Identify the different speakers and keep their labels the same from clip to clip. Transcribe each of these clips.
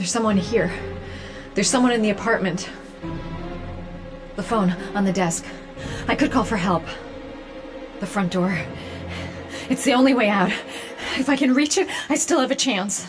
Speaker 1: There's someone here. There's someone in the apartment. The phone on the desk. I could call for help. The front door. It's the only way out. If I can reach it, I still have a chance.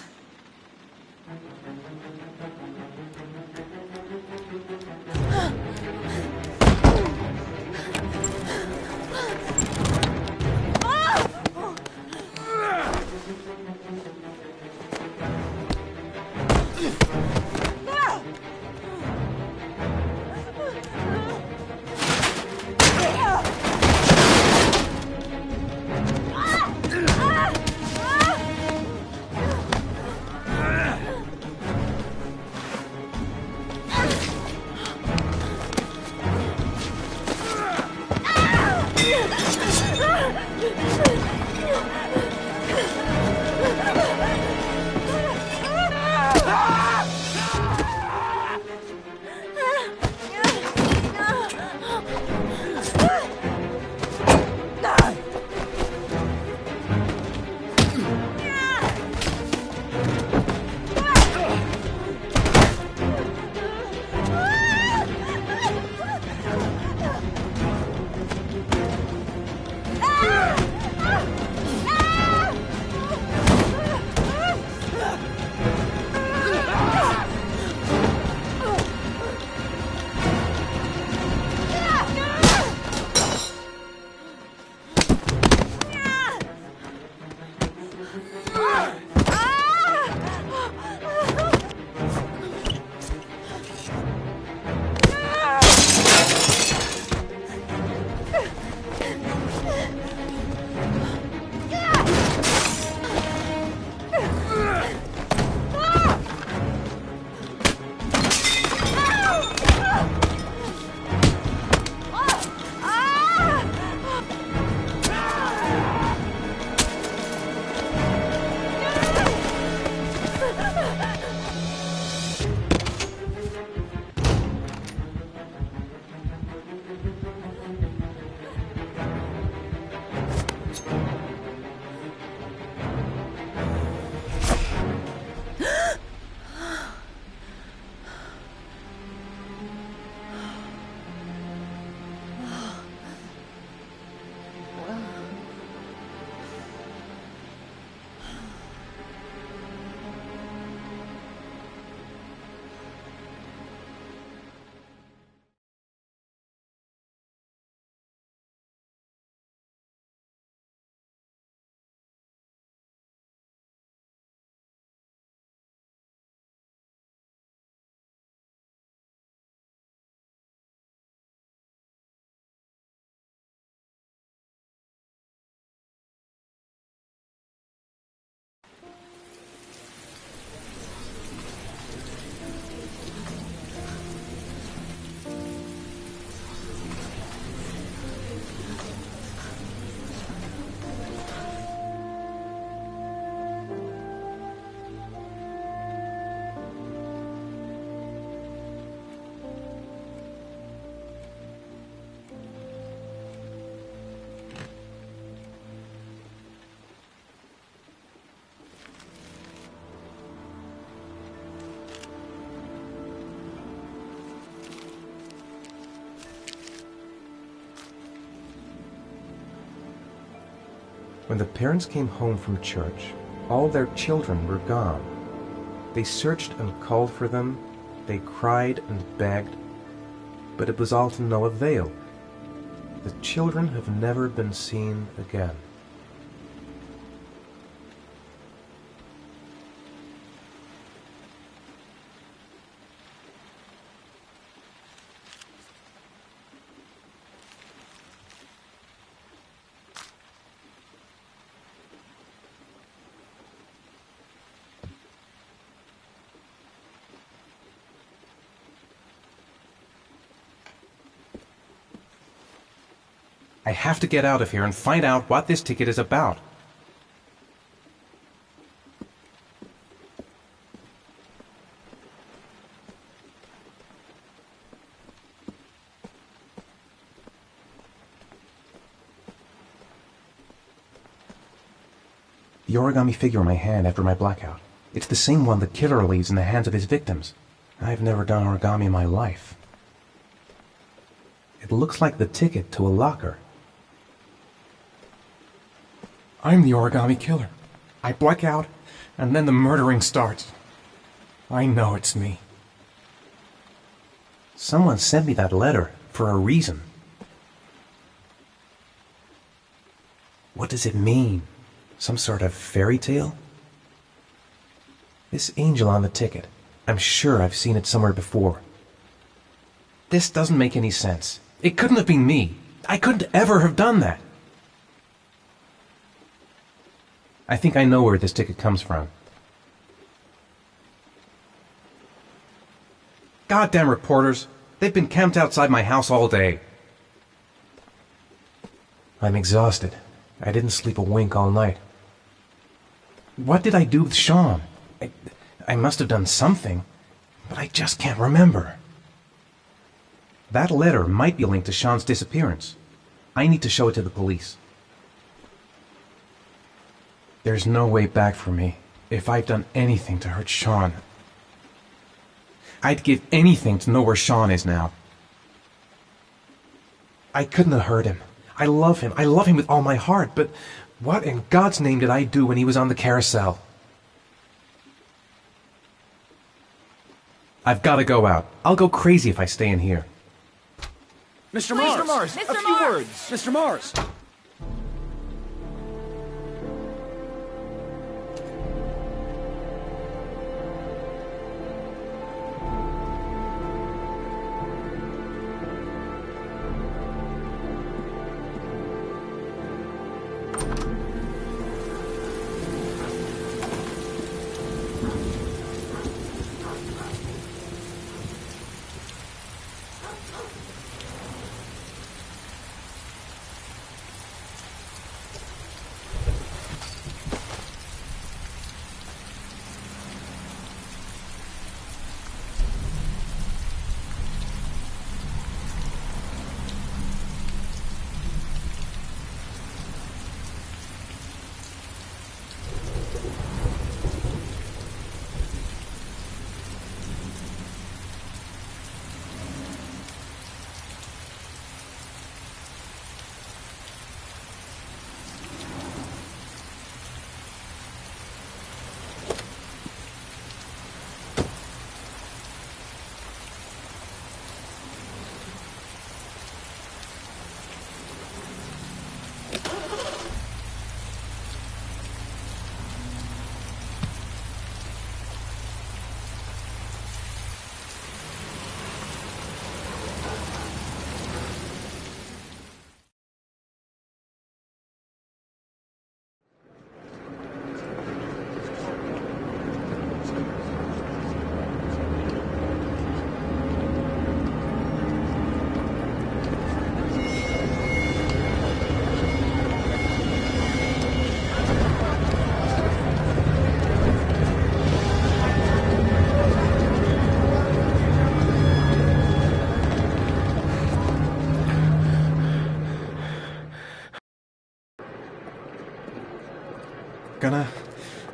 Speaker 2: When the parents came home from church, all their children were gone. They searched and called for them, they cried and begged, but it was all to no avail. The children have never been seen again. I have to get out of here and find out what this ticket is about. The origami figure in my hand after my blackout. It's the same one the killer leaves in the hands of his victims. I've never done origami in my life. It looks like the ticket to a locker.
Speaker 3: I'm the origami killer. I black out, and then the murdering starts. I know it's me.
Speaker 2: Someone sent me that letter for a reason. What does it mean? Some sort of fairy tale? This angel on the ticket, I'm sure I've seen it somewhere before. This doesn't make any sense. It couldn't have been me. I couldn't ever have done that. I think I know where this ticket comes from. Goddamn reporters! They've been camped outside my house all day. I'm exhausted. I didn't sleep a wink all night. What did I do with Sean? I must have done something, but I just can't remember. That letter might be linked to Sean's disappearance. I need to show it to the police. There's no way back for me if I've done anything to hurt Sean. I'd give anything to know where Sean is now. I couldn't have hurt him. I love him. I love him with all my heart, but what in God's name did I do when he was on the carousel? I've got to go out. I'll go crazy if I stay in here.
Speaker 3: Mr. Mars!
Speaker 1: Mr.
Speaker 3: A few
Speaker 1: Mars!
Speaker 3: words! Mr. Mars!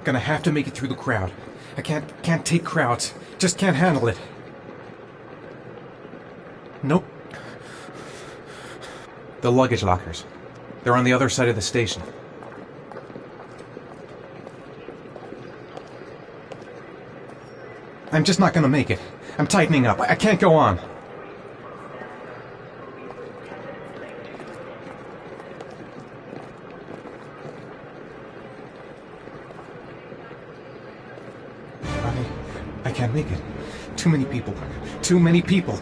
Speaker 3: Gonna have to make it through the crowd. I can't take crowds. Just can't handle it. Nope. The luggage lockers. They're on the other side of the station. I'm just not gonna make it. I'm tightening up. I can't go on. I can't make it. Too many people. Too many people.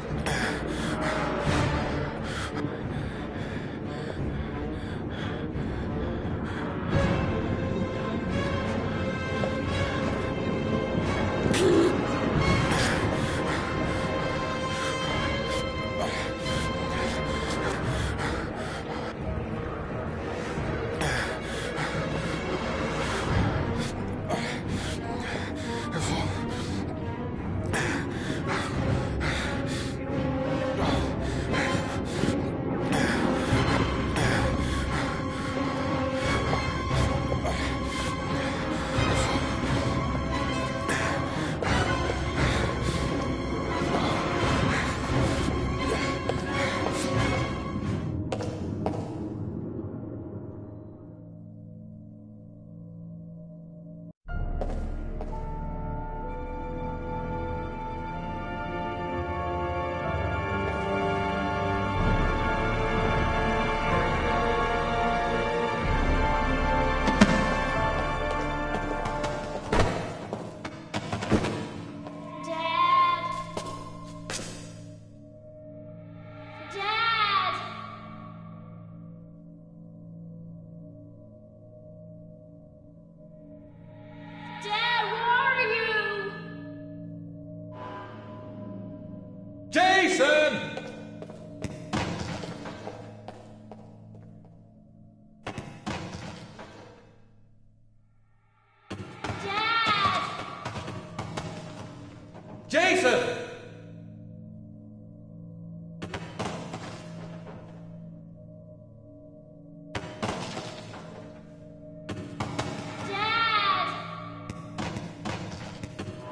Speaker 2: Jason!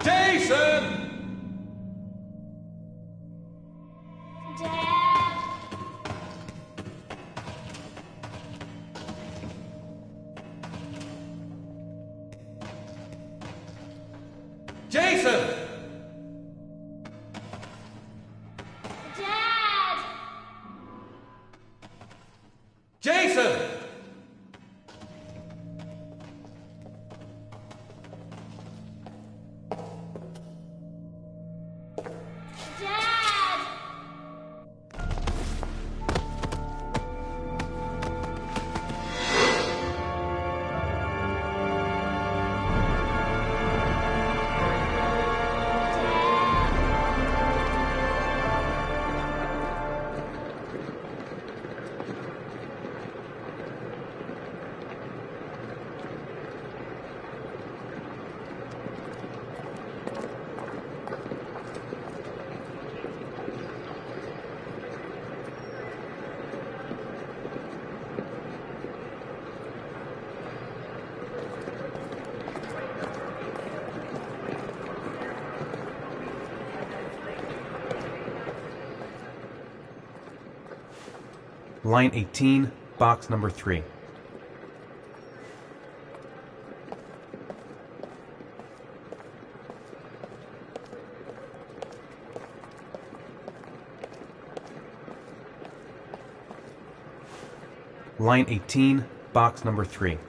Speaker 2: Jason! Jason!
Speaker 4: Dad!
Speaker 2: Jason!
Speaker 4: Dad!
Speaker 2: Line 18, box number 3. Line 18, box number 3.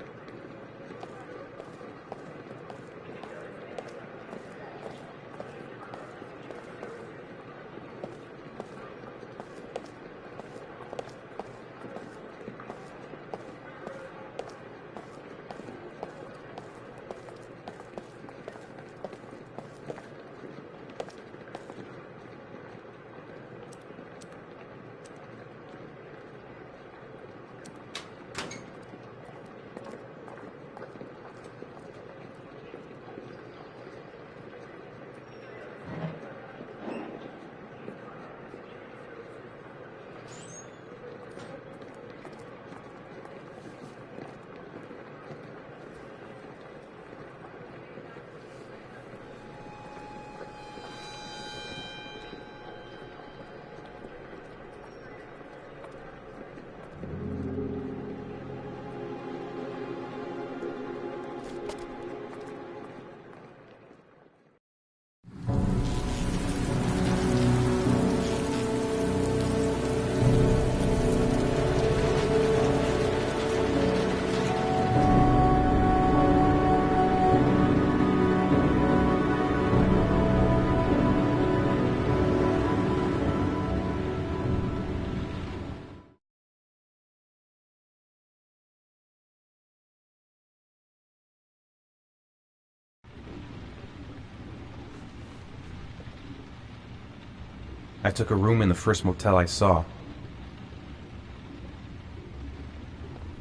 Speaker 2: I took a room in the first motel I saw.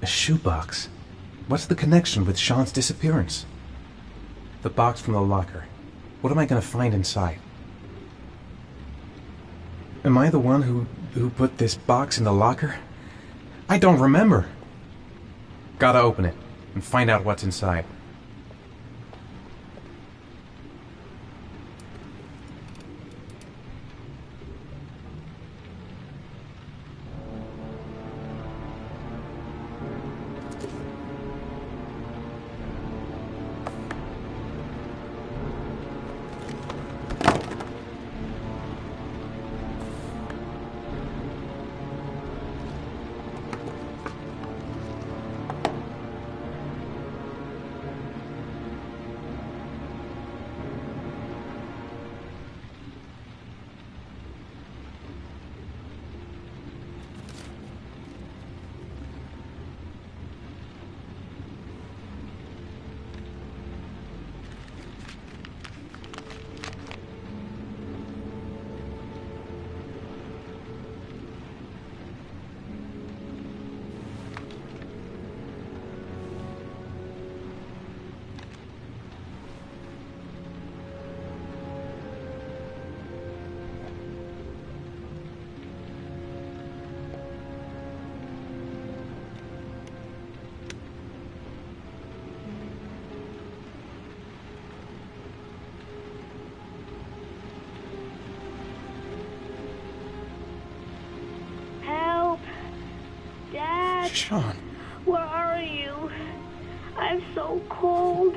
Speaker 2: A shoebox. What's the connection with Sean's disappearance? The box from the locker. What am I going to find inside? Am I the one who put this box in the locker? I don't remember. Gotta open it and find out what's inside.
Speaker 4: Dad?
Speaker 3: Sean.
Speaker 4: Where are you? I'm so cold.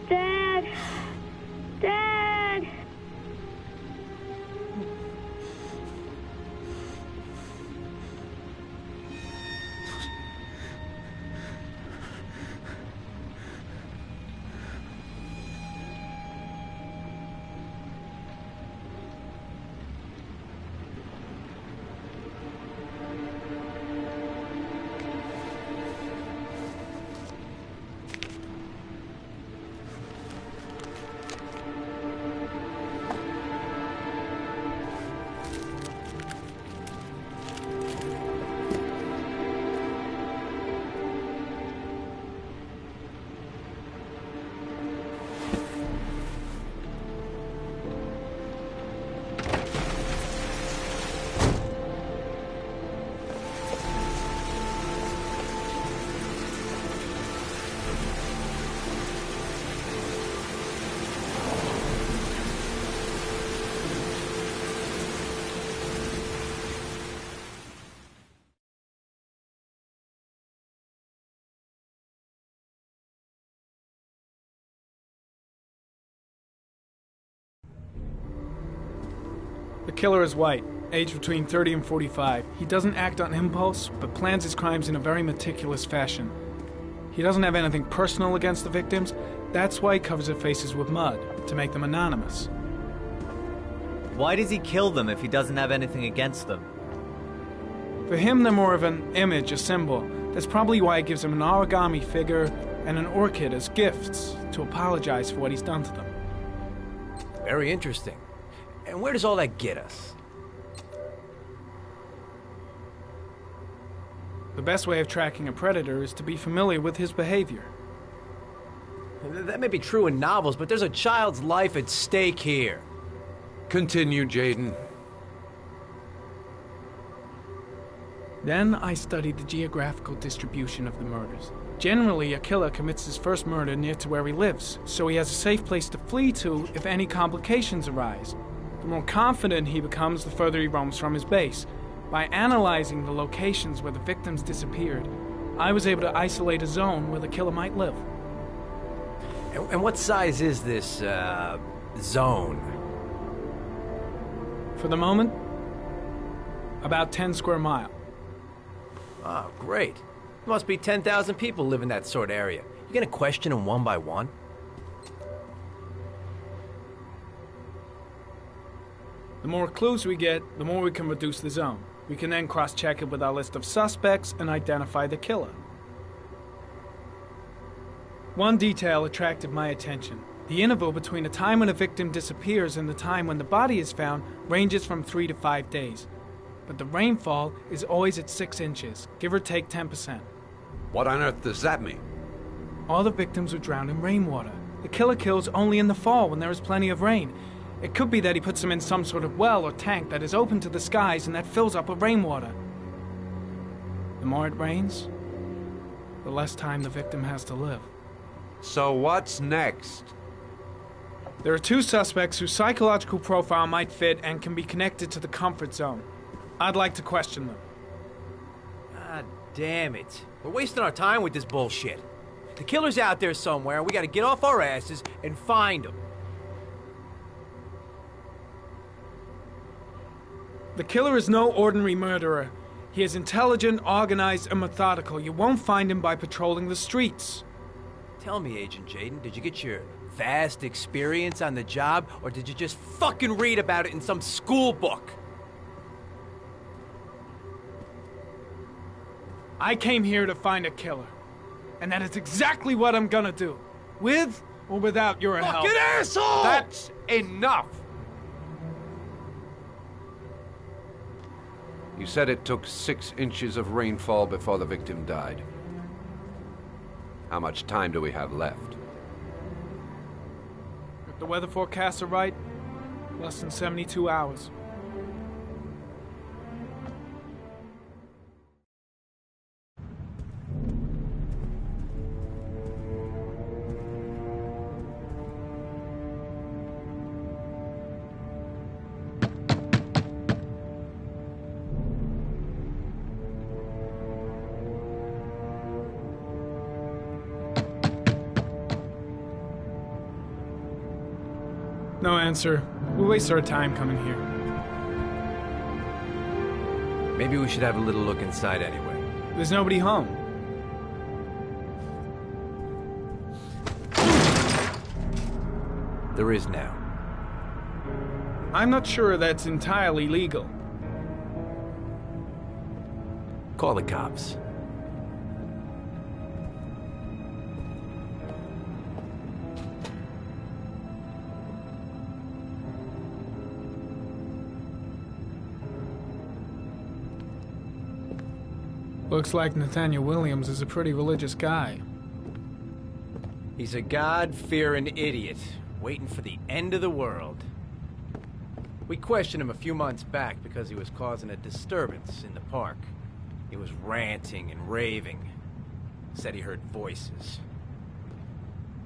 Speaker 4: Dad! Dad!
Speaker 5: The killer is white, aged between 30 and 45. He doesn't act on impulse, but plans his crimes in a very meticulous fashion. He doesn't have anything personal against the victims. That's why he covers their faces with mud, to make them anonymous.
Speaker 6: Why does he kill them if he doesn't have anything against them?
Speaker 5: For him, they're more of an image, a symbol. That's probably why he gives them an origami figure and an orchid as gifts to apologize for what he's done to them.
Speaker 7: Very interesting. And where does all that get us?
Speaker 5: The best way of tracking a predator is to be familiar with his behavior.
Speaker 7: That may be true in novels, but there's a child's life at stake here.
Speaker 8: Continue, Jaden.
Speaker 5: Then I studied the geographical distribution of the murders. Generally, a killer commits his first murder near to where he lives, so he has a safe place to flee to if any complications arise. The more confident he becomes, the further he roams from his base. By analyzing the locations where the victims disappeared, I was able to isolate a zone where the killer might live.
Speaker 7: And what size is this, zone?
Speaker 5: For the moment, about 10 square miles.
Speaker 7: Oh, great. There must be 10,000 people live in that sort of area. You gonna question them one by one?
Speaker 5: The more clues we get, the more we can reduce the zone. We can then cross-check it with our list of suspects and identify the killer. One detail attracted my attention. The interval between the time when a victim disappears and the time when the body is found ranges from 3 to 5 days. But the rainfall is always at 6 inches, give or take 10%.
Speaker 8: What on earth does that mean?
Speaker 5: All the victims were drowned in rainwater. The killer kills only in the fall when there is plenty of rain. It could be that he puts them in some sort of well or tank that is open to the skies and that fills up with rainwater. The more it rains, the less time the victim has to live.
Speaker 8: So what's next?
Speaker 5: There are 2 suspects whose psychological profile might fit and can be connected to the comfort zone. I'd like to question them.
Speaker 7: God damn it. We're wasting our time with this bullshit. The killer's out there somewhere, and we gotta get off our asses and find him.
Speaker 5: The killer is no ordinary murderer. He is intelligent, organized, and methodical. You won't find him by patrolling the streets.
Speaker 7: Tell me, Agent Jaden, did you get your vast experience on the job, or did you just fucking read about it in some school book?
Speaker 5: I came here to find a killer. And that is exactly what I'm gonna do. With or without your help.
Speaker 7: Fucking asshole!
Speaker 8: That's enough! You said it took 6 inches of rainfall before the victim died. How much time do we have left?
Speaker 5: If the weather forecasts are right, less than 72 hours. No answer. We waste our time coming here.
Speaker 7: Maybe we should have a little look inside anyway.
Speaker 5: There's nobody home.
Speaker 7: There is now.
Speaker 5: I'm not sure that's entirely legal.
Speaker 7: Call the cops.
Speaker 5: Looks like Nathaniel Williams is a pretty religious guy.
Speaker 7: He's a God-fearing idiot, waiting for the end of the world. We questioned him a few months back because he was causing a disturbance in the park. He was ranting and raving. Said he heard voices.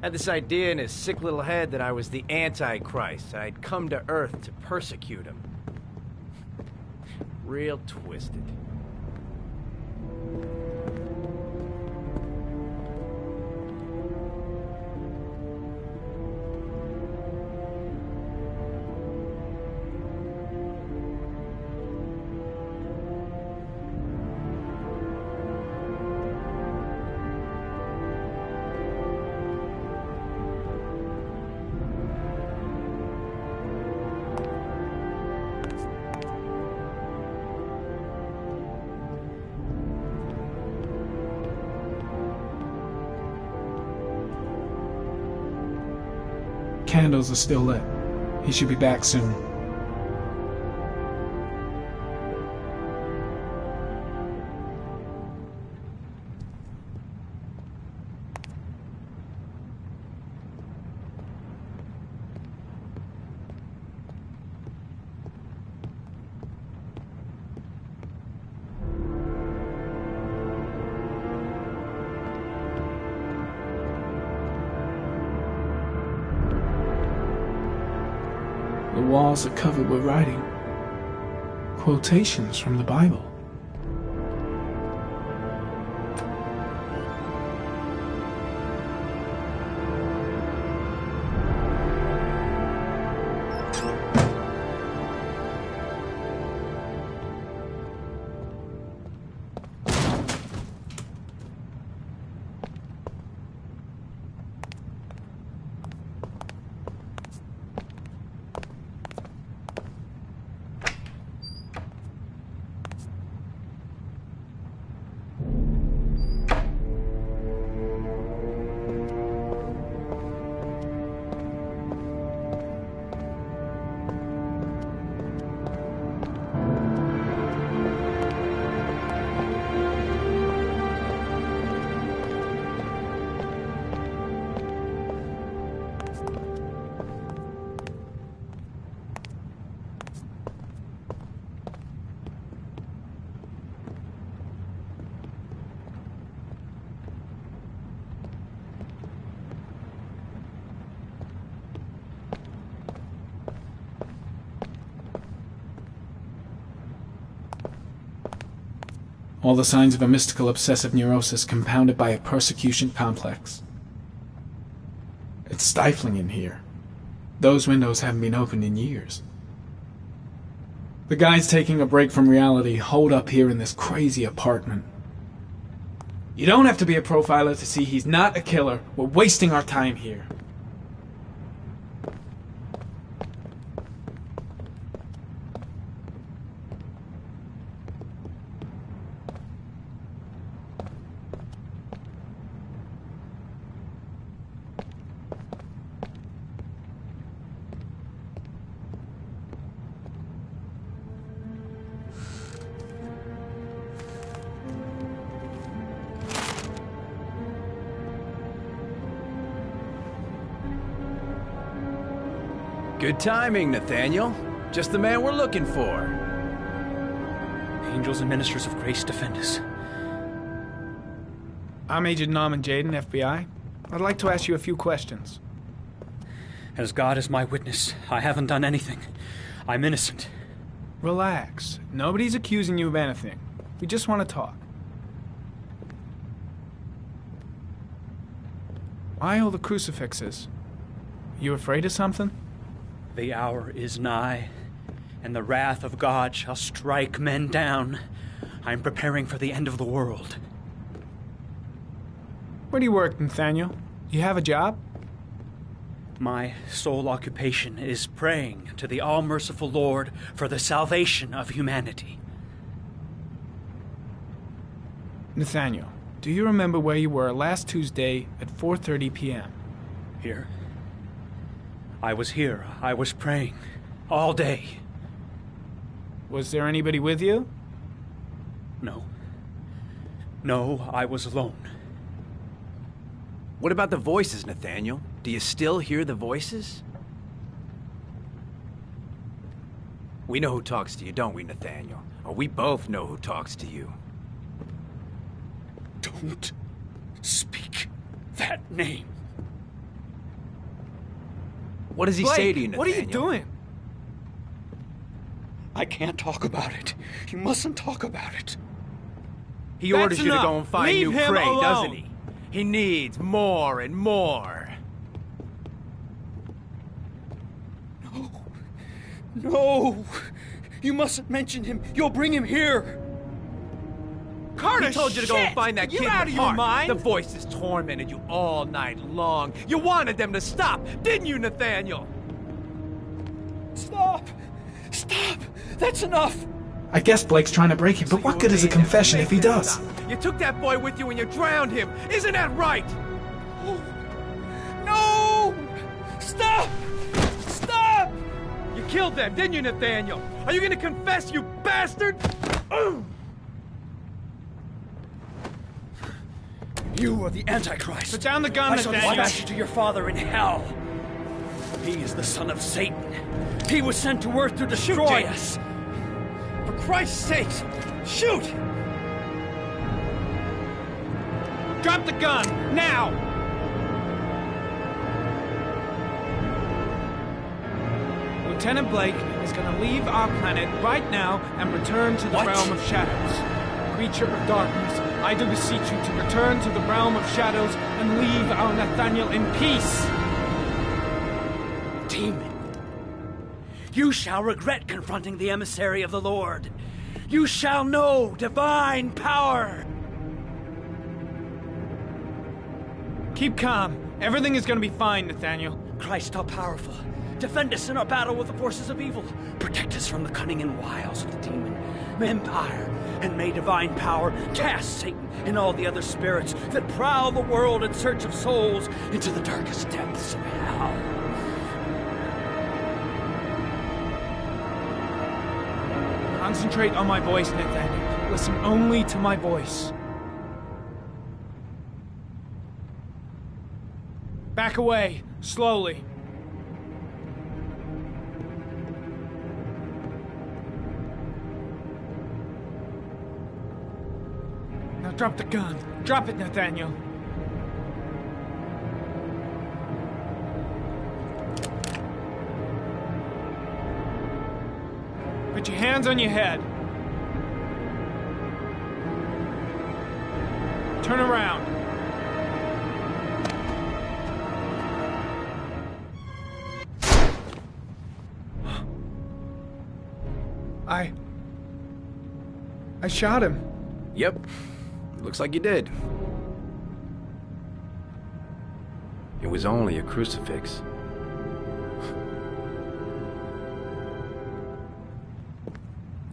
Speaker 7: Had this idea in his sick little head that I was the Antichrist. I'd come to Earth to persecute him. Real twisted.
Speaker 5: Candles are still lit. He should be back soon. The walls are covered with writing. Quotations from the Bible. All the signs of a mystical obsessive neurosis compounded by a persecution complex. It's stifling in here. Those windows haven't been opened in years. The guy's taking a break from reality, holed up here in this crazy apartment. You don't have to be a profiler to see he's not a killer. We're wasting our time here.
Speaker 7: Good timing, Nathaniel. Just the man we're looking for.
Speaker 9: Angels and ministers of grace defend us.
Speaker 5: I'm Agent Norman Jaden, FBI. I'd like to ask you a few questions.
Speaker 9: As God is my witness, I haven't done anything. I'm innocent.
Speaker 5: Relax. Nobody's accusing you of anything. We just want to talk. Why all the crucifixes? You afraid of something?
Speaker 9: The hour is nigh, and the wrath of God shall strike men down. I am preparing for the end of the world.
Speaker 5: Where do you work, Nathaniel? You have a job?
Speaker 9: My sole occupation is praying to the all-merciful Lord for the salvation of humanity.
Speaker 5: Nathaniel, do you remember where you were last Tuesday at 4:30 p.m.?
Speaker 9: Here? I was here. I was praying. All day.
Speaker 5: Was there anybody with you?
Speaker 9: No. No, I was alone.
Speaker 7: What about the voices, Nathaniel? Do you still hear the voices? We know who talks to you, don't we, Nathaniel? Or we both know who talks to you.
Speaker 9: Don't speak that name.
Speaker 7: What does he
Speaker 5: Blake,
Speaker 7: say to you, Nathaniel?
Speaker 5: what are you doing?
Speaker 9: I can't talk about it. You mustn't talk about it.
Speaker 7: He
Speaker 5: That's
Speaker 7: orders you to
Speaker 5: enough.
Speaker 7: go and find
Speaker 5: Leave
Speaker 7: new
Speaker 5: him
Speaker 7: prey,
Speaker 5: alone.
Speaker 7: doesn't he? He needs more and more.
Speaker 9: No! You mustn't mention him. You'll bring him here.
Speaker 5: Carter,
Speaker 7: He told you to go and find that
Speaker 5: you
Speaker 7: kid
Speaker 5: out
Speaker 7: in
Speaker 5: of
Speaker 7: the
Speaker 5: your
Speaker 7: park.
Speaker 5: mind?
Speaker 7: The voices tormented you all night long. You wanted them to stop, didn't you, Nathaniel?
Speaker 9: Stop! Stop! That's enough!
Speaker 10: I guess Blake's trying to break him, but what good is a confession if he does?
Speaker 7: You took that boy with you and you drowned him. Isn't that right?
Speaker 9: No! Stop! Stop!
Speaker 7: You killed them, didn't you, Nathaniel? Are you gonna confess, you bastard?
Speaker 9: You are the Antichrist.
Speaker 5: Put down the gun,
Speaker 9: I shall
Speaker 5: Nathaniel.
Speaker 9: dispatch you to your father in hell. He is the son of Satan. He was sent to earth to destroy us. For Christ's sake, shoot!
Speaker 5: Drop the gun, now! Lieutenant Blake is going to leave our planet right now and return to the realm of shadows. Creature of darkness, I do beseech you to return to the realm of shadows and leave our Nathaniel in peace.
Speaker 9: Demon, you shall regret confronting the emissary of the Lord. You shall know divine power.
Speaker 5: Keep calm. Everything is going to be fine, Nathaniel.
Speaker 9: Christ all-powerful, defend us in our battle with the forces of evil. Protect us from the cunning and wiles of the demon, empire, and may divine power cast Satan and all the other spirits that prowl the world in search of souls into the darkest depths of hell.
Speaker 5: Concentrate on my voice, Nathaniel. Listen only to my voice. Back away, slowly. Now drop the gun. Drop it, Nathaniel. Put your hands on your head. Turn around. I shot him.
Speaker 7: Yep. Looks like you did. It was only a crucifix.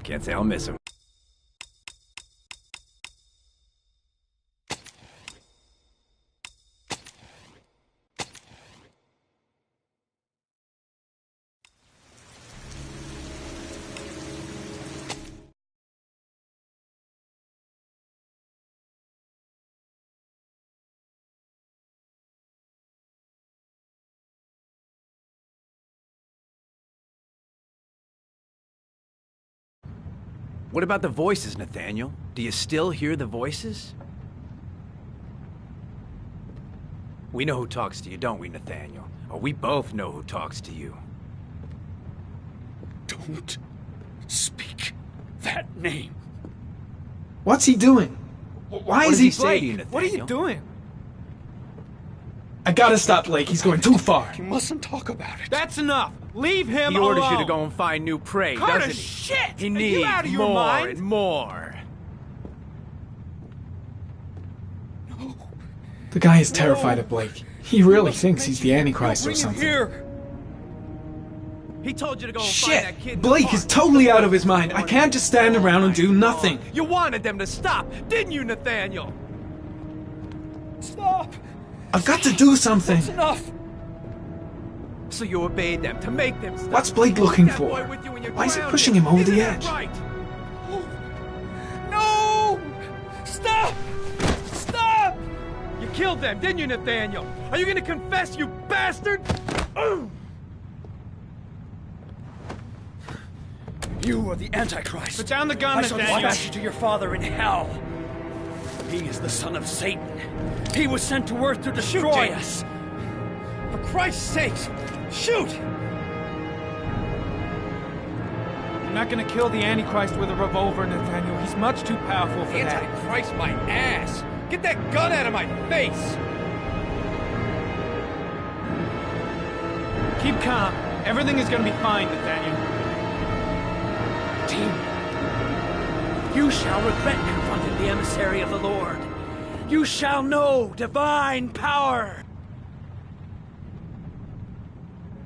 Speaker 7: Can't say I'll miss him. What about the voices, Nathaniel? Do you still hear the voices? We know who talks to you, don't we, Nathaniel? Or we both know who talks to you.
Speaker 9: Don't speak that name.
Speaker 10: What's he doing? Why
Speaker 7: What
Speaker 10: is
Speaker 7: does
Speaker 10: he...
Speaker 7: say to you, Nathaniel?
Speaker 5: What are you doing?
Speaker 10: I gotta stop Blake. He's going too far.
Speaker 9: You mustn't talk about it.
Speaker 5: That's enough. Leave him
Speaker 7: He
Speaker 5: alone.
Speaker 7: orders you to go and find new prey,
Speaker 5: What kind
Speaker 7: doesn't
Speaker 5: of
Speaker 7: he?
Speaker 5: shit?
Speaker 7: He
Speaker 5: Are
Speaker 7: needs
Speaker 5: you out of your
Speaker 7: more
Speaker 5: mind?
Speaker 7: and more.
Speaker 10: The guy is terrified of Blake. He really thinks he's the Antichrist or something.
Speaker 9: Here.
Speaker 7: He told you to go and find that kid.
Speaker 10: Shit!
Speaker 7: in the
Speaker 10: Blake
Speaker 7: park.
Speaker 10: is totally out of his mind. I can't just stand around and do nothing.
Speaker 7: You wanted them to stop, didn't you, Nathaniel?
Speaker 9: Stop.
Speaker 10: I've got to do something.
Speaker 9: That's enough.
Speaker 7: So you obeyed them to make them stop.
Speaker 10: What's Blake looking
Speaker 7: That boy
Speaker 10: for?
Speaker 7: with you and you're
Speaker 10: Why is he
Speaker 7: grounded.
Speaker 10: pushing him over
Speaker 7: Isn't
Speaker 10: the
Speaker 7: that
Speaker 10: edge?
Speaker 7: Right.
Speaker 9: No! Stop! Stop!
Speaker 7: You killed them, didn't you, Nathaniel? Are you gonna confess, you bastard?
Speaker 9: You are the Antichrist.
Speaker 5: Put down the gun,
Speaker 9: I shall
Speaker 5: Nathaniel.
Speaker 9: dispatch you to your father in hell. He is the son of Satan. He was sent to earth to destroy us. For Christ's sake, shoot!
Speaker 5: You're not gonna kill the Antichrist with a revolver, Nathaniel. He's much too powerful for that.
Speaker 7: Antichrist, my ass! Get that gun out of my face!
Speaker 5: Keep calm. Everything is gonna be fine, Nathaniel.
Speaker 9: Team, you shall regret confronting the emissary of the Lord. You shall know divine power.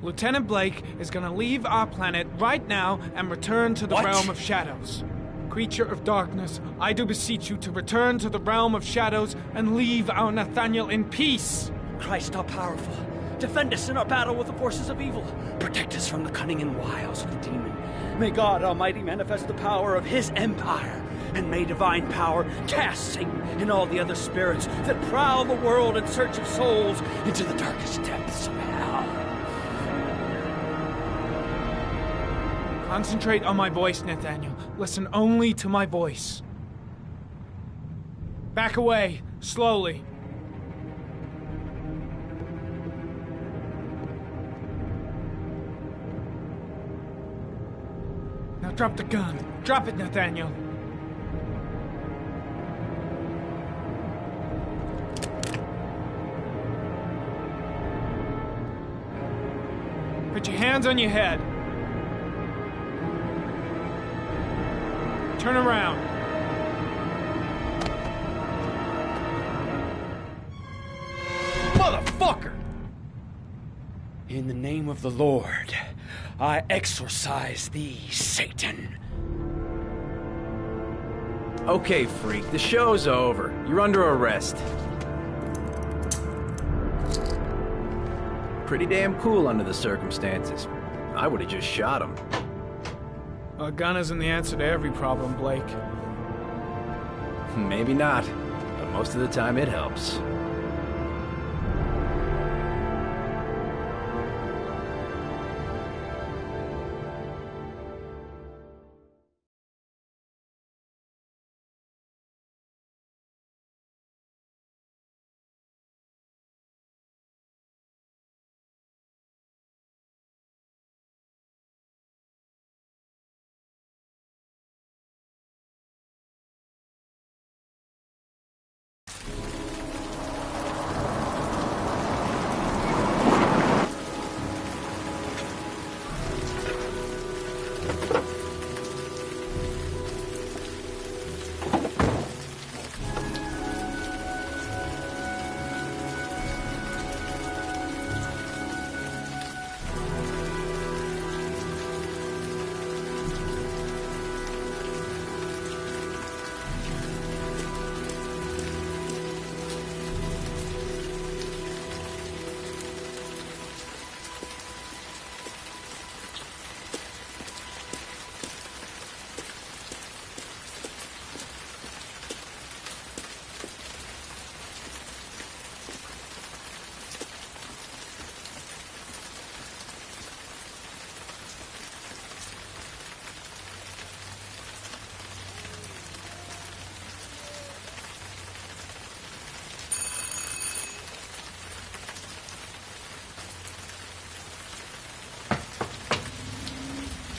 Speaker 5: Lieutenant Blake is gonna leave our planet right now and return to the
Speaker 9: What?
Speaker 5: realm of shadows. Creature of darkness, I do beseech you to return to the realm of shadows and leave our Nathaniel in peace.
Speaker 9: Christ all powerful, defend us in our battle with the forces of evil. Protect us from the cunning and wiles of the demon. May God Almighty manifest the power of his empire, and may divine power cast Satan and all the other spirits that prowl the world in search of souls into the darkest depths of hell.
Speaker 5: Concentrate on my voice, Nathaniel. Listen only to my voice. Back away, slowly. Now drop the gun. Drop it, Nathaniel. Put your hands on your head. Turn around.
Speaker 7: Motherfucker!
Speaker 9: In the name of the Lord, I exorcise thee, Satan.
Speaker 7: Okay, freak, the show's over. You're under arrest. Pretty damn cool under the circumstances. I would have just shot him.
Speaker 5: A gun isn't the answer to every problem, Blake.
Speaker 7: Maybe not, but most of the time it helps.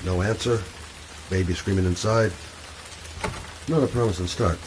Speaker 11: No answer. Baby screaming inside. Not a promising start.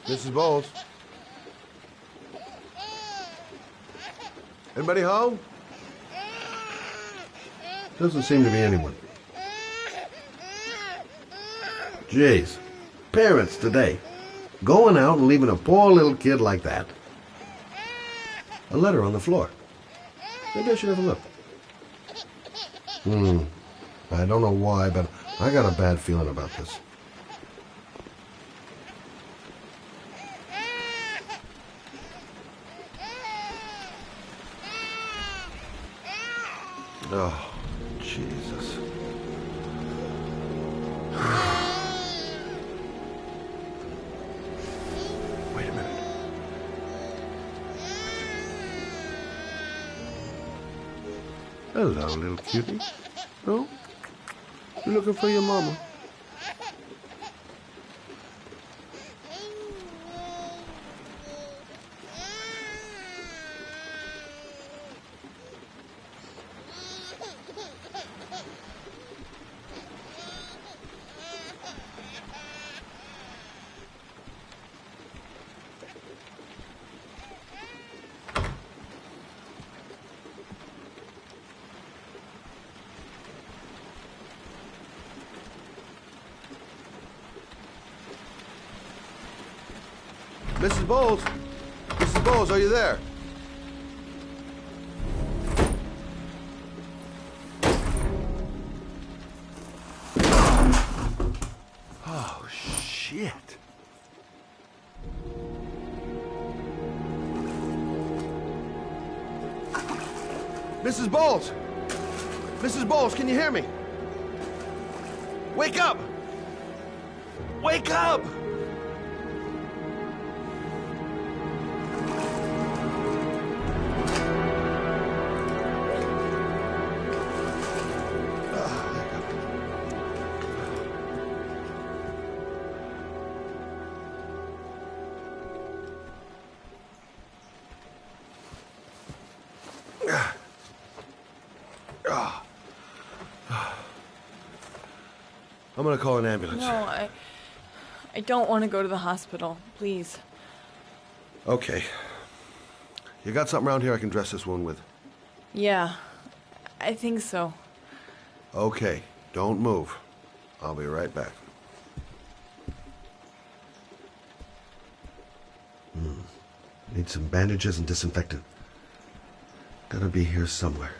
Speaker 11: Mrs. Bowles? Anybody home? Doesn't seem to be anyone. Jeez. Parents today. Going out and leaving a poor little kid like that. A letter on the floor. Maybe I should have a look. I don't know why, but I got a bad feeling about this. Oh, Jesus. Wait a minute. Hello, little cutie. Oh? You looking for your mama? Mrs. Bowles? Mrs. Bowles, are you there? Oh, shit. Mrs. Bowles! Mrs. Bowles, can you hear me? Wake up! Wake up! I'm gonna call an ambulance.
Speaker 12: No, I don't want to go to the hospital. Please.
Speaker 11: Okay. You got something around here I can dress this wound with?
Speaker 12: Yeah, I think so.
Speaker 11: Okay, don't move. I'll be right back. Need some bandages and disinfectant. Gotta be here somewhere.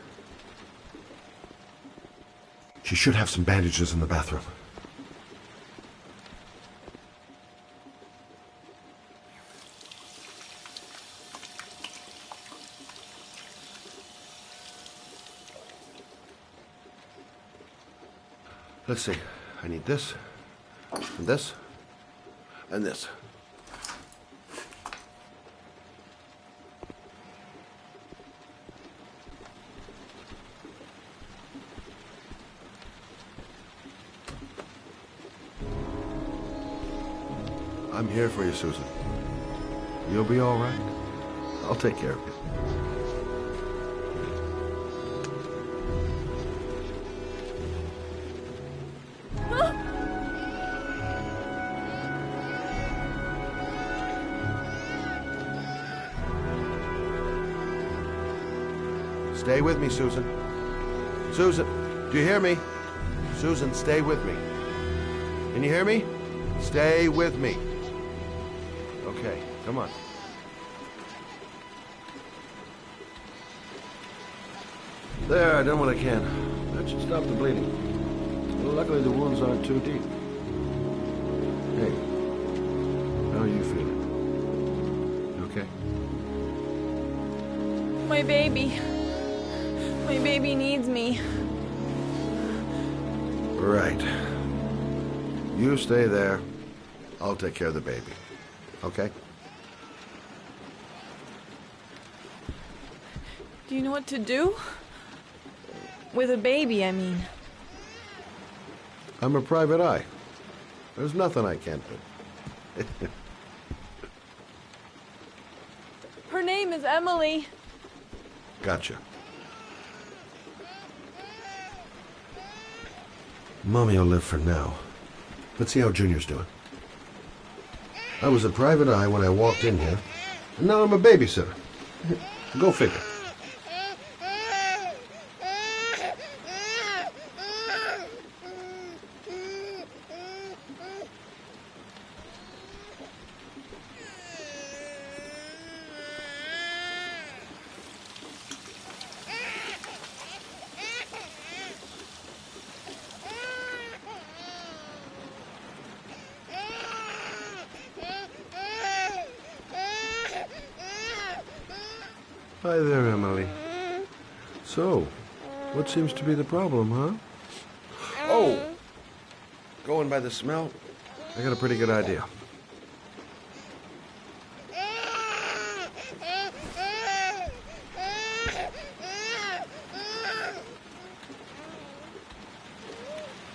Speaker 11: She should have some bandages in the bathroom. Let's see. I need this, and this, and this. I'm here for you, Susan. You'll be all right. I'll take care of you. Stay with me, Susan. Susan, do you hear me? Susan, stay with me. Can you hear me? Stay with me. Okay, come on. There, I done what I can. That should stop the bleeding. Well, luckily the wounds aren't too deep. Hey, how are you feeling? You okay?
Speaker 12: My baby. My baby needs me.
Speaker 11: Right. You stay there. I'll take care of the baby. Okay?
Speaker 12: Do you know what to do? With a baby, I mean.
Speaker 11: I'm a private eye. There's nothing I can't do.
Speaker 12: Her name is Emily.
Speaker 11: Gotcha. Mommy will live for now. Let's see how Junior's doing. I was a private eye when I walked in here, and now I'm a babysitter. Go figure. Hi there, Emily. So, what seems to be the problem, huh? Oh! Going by the smell, I got a pretty good idea.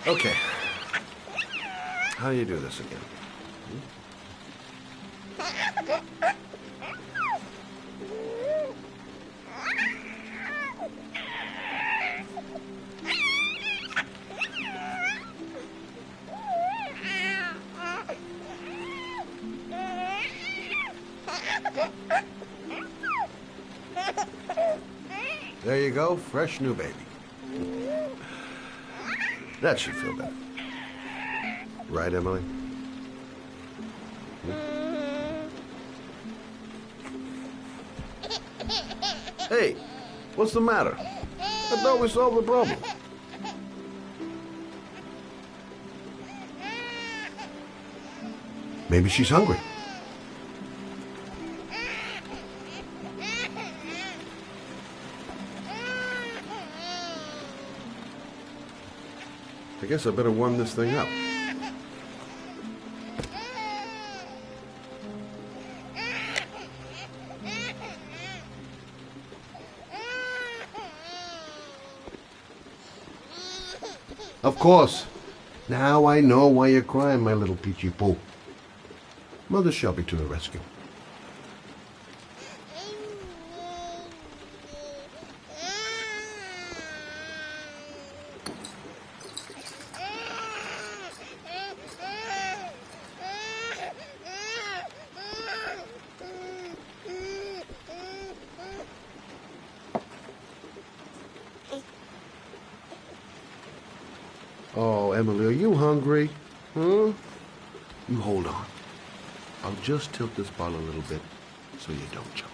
Speaker 11: Okay. How do you do this again? There you go, fresh new baby. That should feel better. Right, Emily? Hey, what's the matter? I thought we solved the problem. Maybe she's hungry. I guess I better warm this thing up. Of course. Now I know why you're crying, my little peachy poo. Mother Shelby to the rescue. Oh, Emily, are you hungry? Huh? You hold on. I'll just tilt this bottle a little bit so you don't choke.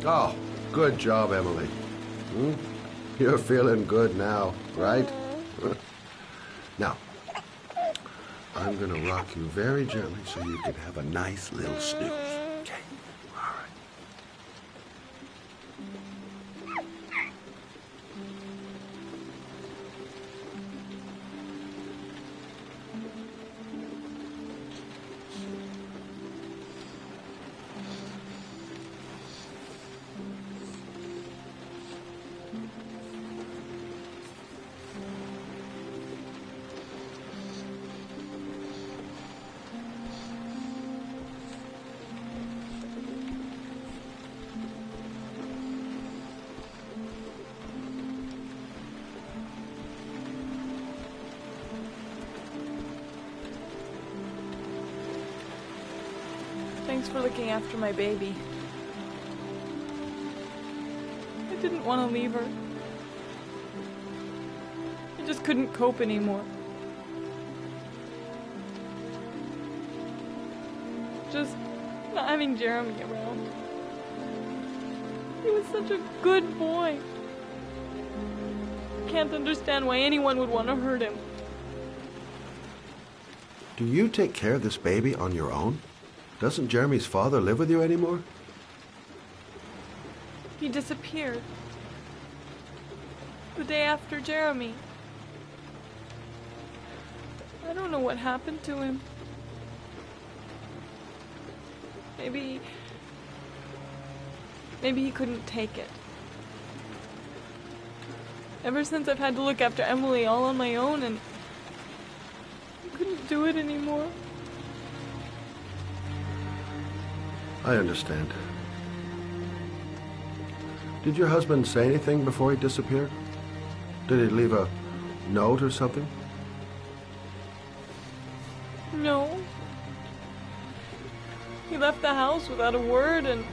Speaker 11: Oh, good job, Emily. You're feeling good now, right? Now, I'm gonna rock you very gently so you can have a nice little snooze. Okay? All right.
Speaker 12: Thanks for looking after my baby. I didn't want to leave her. I just couldn't cope anymore. Just not having Jeremy around. He was such a good boy. I can't understand why anyone would want to hurt him.
Speaker 11: Do you take care of this baby on your own? Doesn't Jeremy's father live with you anymore?
Speaker 12: He disappeared. The day after Jeremy. I don't know what happened to him. Maybe he couldn't take it. Ever since I've had to look after Emily all on my own, and I couldn't do it anymore.
Speaker 11: I understand. Did your husband say anything before he disappeared? Did he leave a note or something?
Speaker 12: No. He left the house without a word, and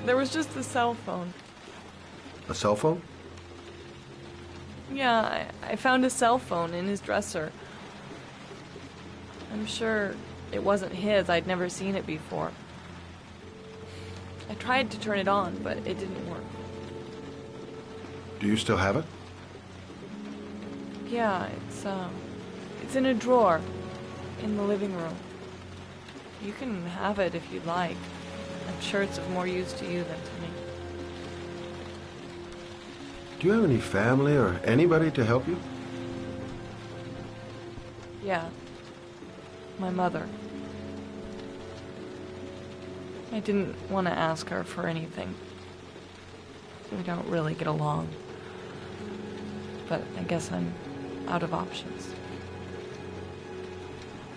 Speaker 12: there was just a cell phone.
Speaker 11: A cell phone?
Speaker 12: Yeah, I found a cell phone in his dresser. I'm sure it wasn't his. I'd never seen it before. I tried to turn it on, but it didn't work.
Speaker 11: Do you still have it?
Speaker 12: Yeah, it's in a drawer in the living room. You can have it if you'd like. I'm sure it's of more use to you than to me.
Speaker 11: Do you have any family or anybody to help you?
Speaker 12: Yeah. My mother. I didn't want to ask her for anything. We don't really get along. But I guess I'm out of options.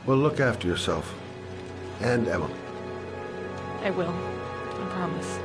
Speaker 11: Well, look after yourself. And Emily.
Speaker 12: I will. I promise.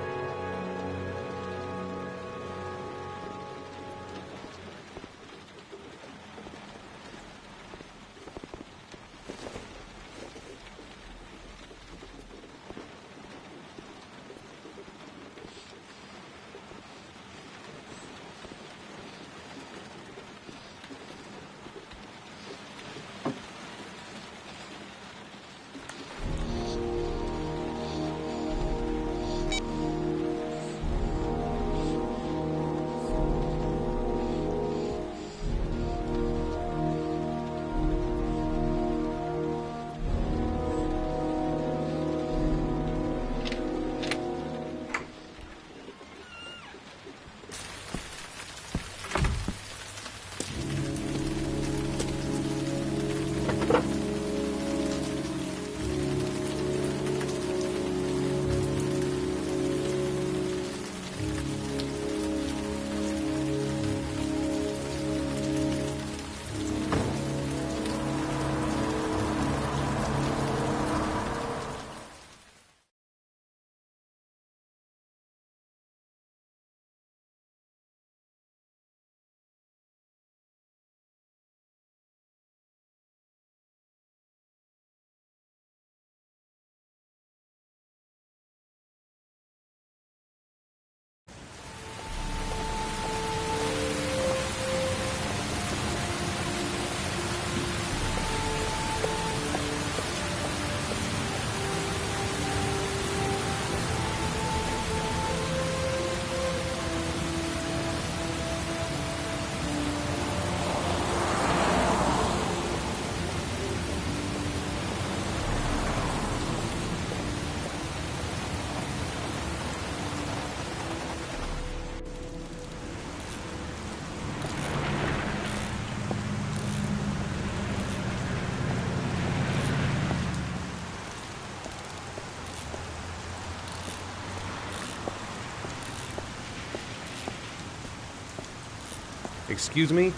Speaker 2: Excuse me?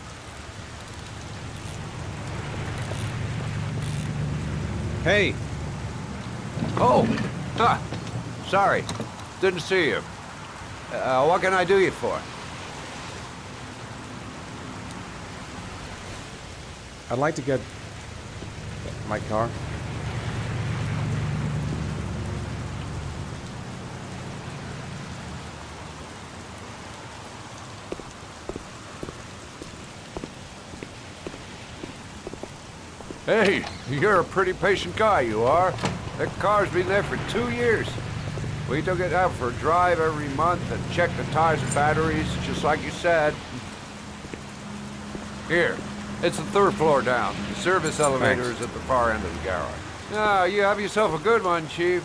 Speaker 2: Hey!
Speaker 8: Oh! Huh. Sorry. Didn't see you. What can I do you for?
Speaker 2: I'd like to get my car.
Speaker 8: Hey, you're a pretty patient guy, you are. That car's been there for 2 years. We took it out for a drive every month and checked the tires and batteries, just like you said. Here, It's the third floor down. The service elevator
Speaker 2: Thanks.
Speaker 8: is at the far end of the garage. Ah, you have yourself a good one, Chief.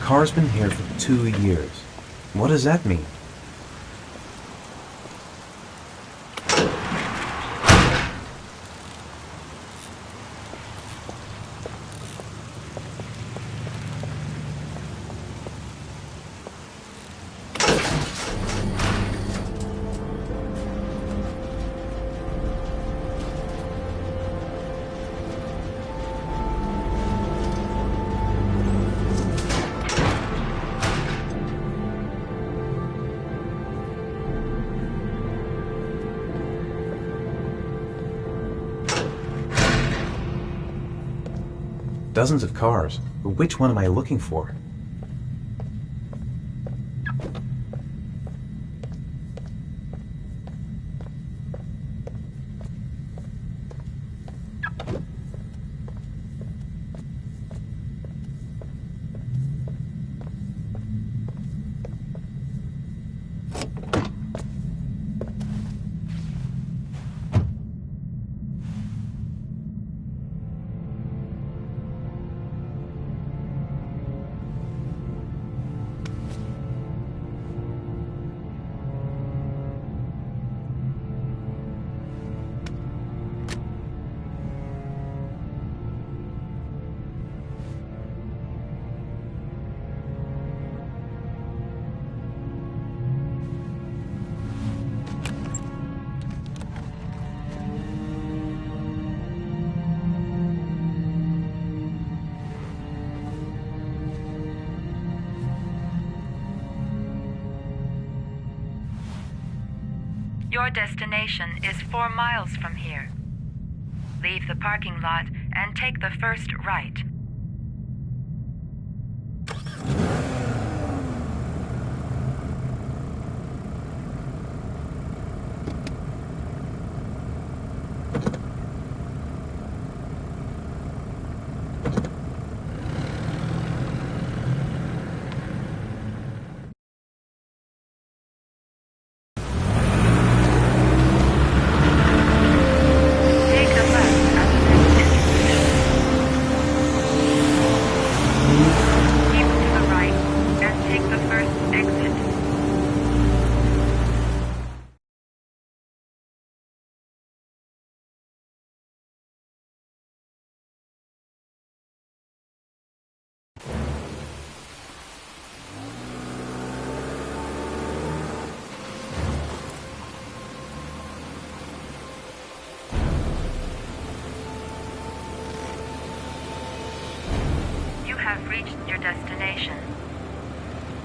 Speaker 2: Car's been here for 2 years. What does that mean? Dozens of cars, but which one am I looking for?
Speaker 13: Your destination is 4 miles from here. Leave the parking lot and take the first right. Have reached your destination.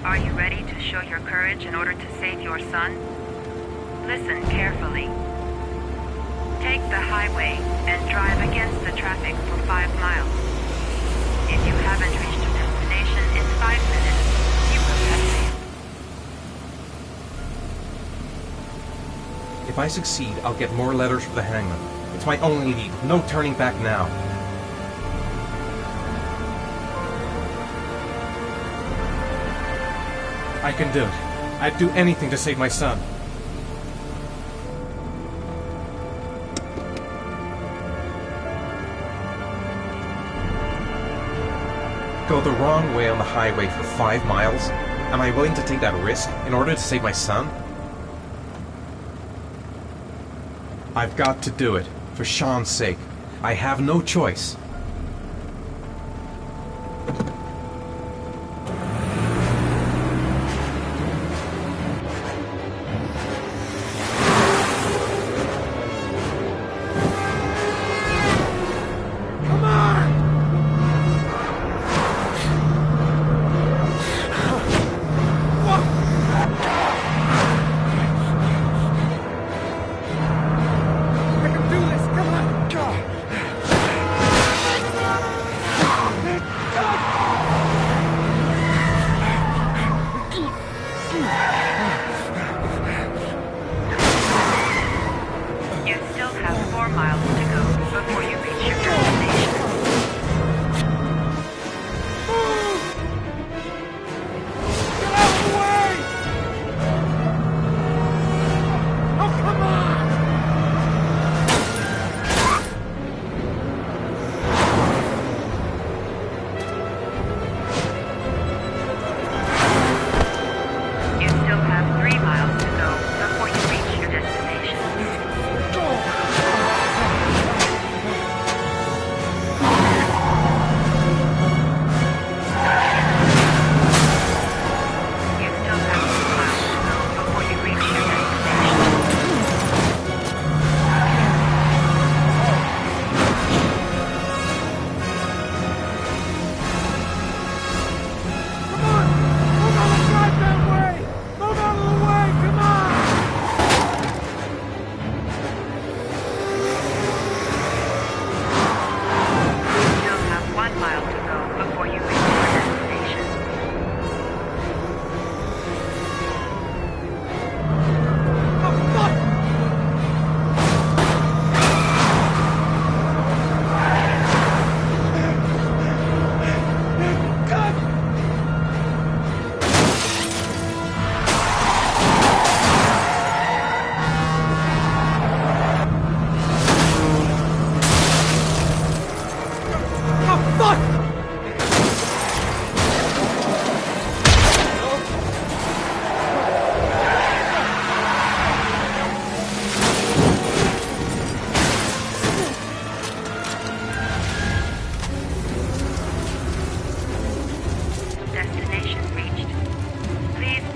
Speaker 13: Are you ready to show your courage in order to save your son? Listen carefully. Take the highway and drive against the traffic for 5 miles. If you haven't reached your destination in 5 minutes, you will have failed.
Speaker 2: If I succeed, I'll get more letters for the hangman. It's my only lead. No turning back now. I can do it. I'd do anything to save my son. Go the wrong way on the highway for 5 miles? Am I willing to take that risk in order to save my son? I've got to do it, for Sean's sake. I have no choice.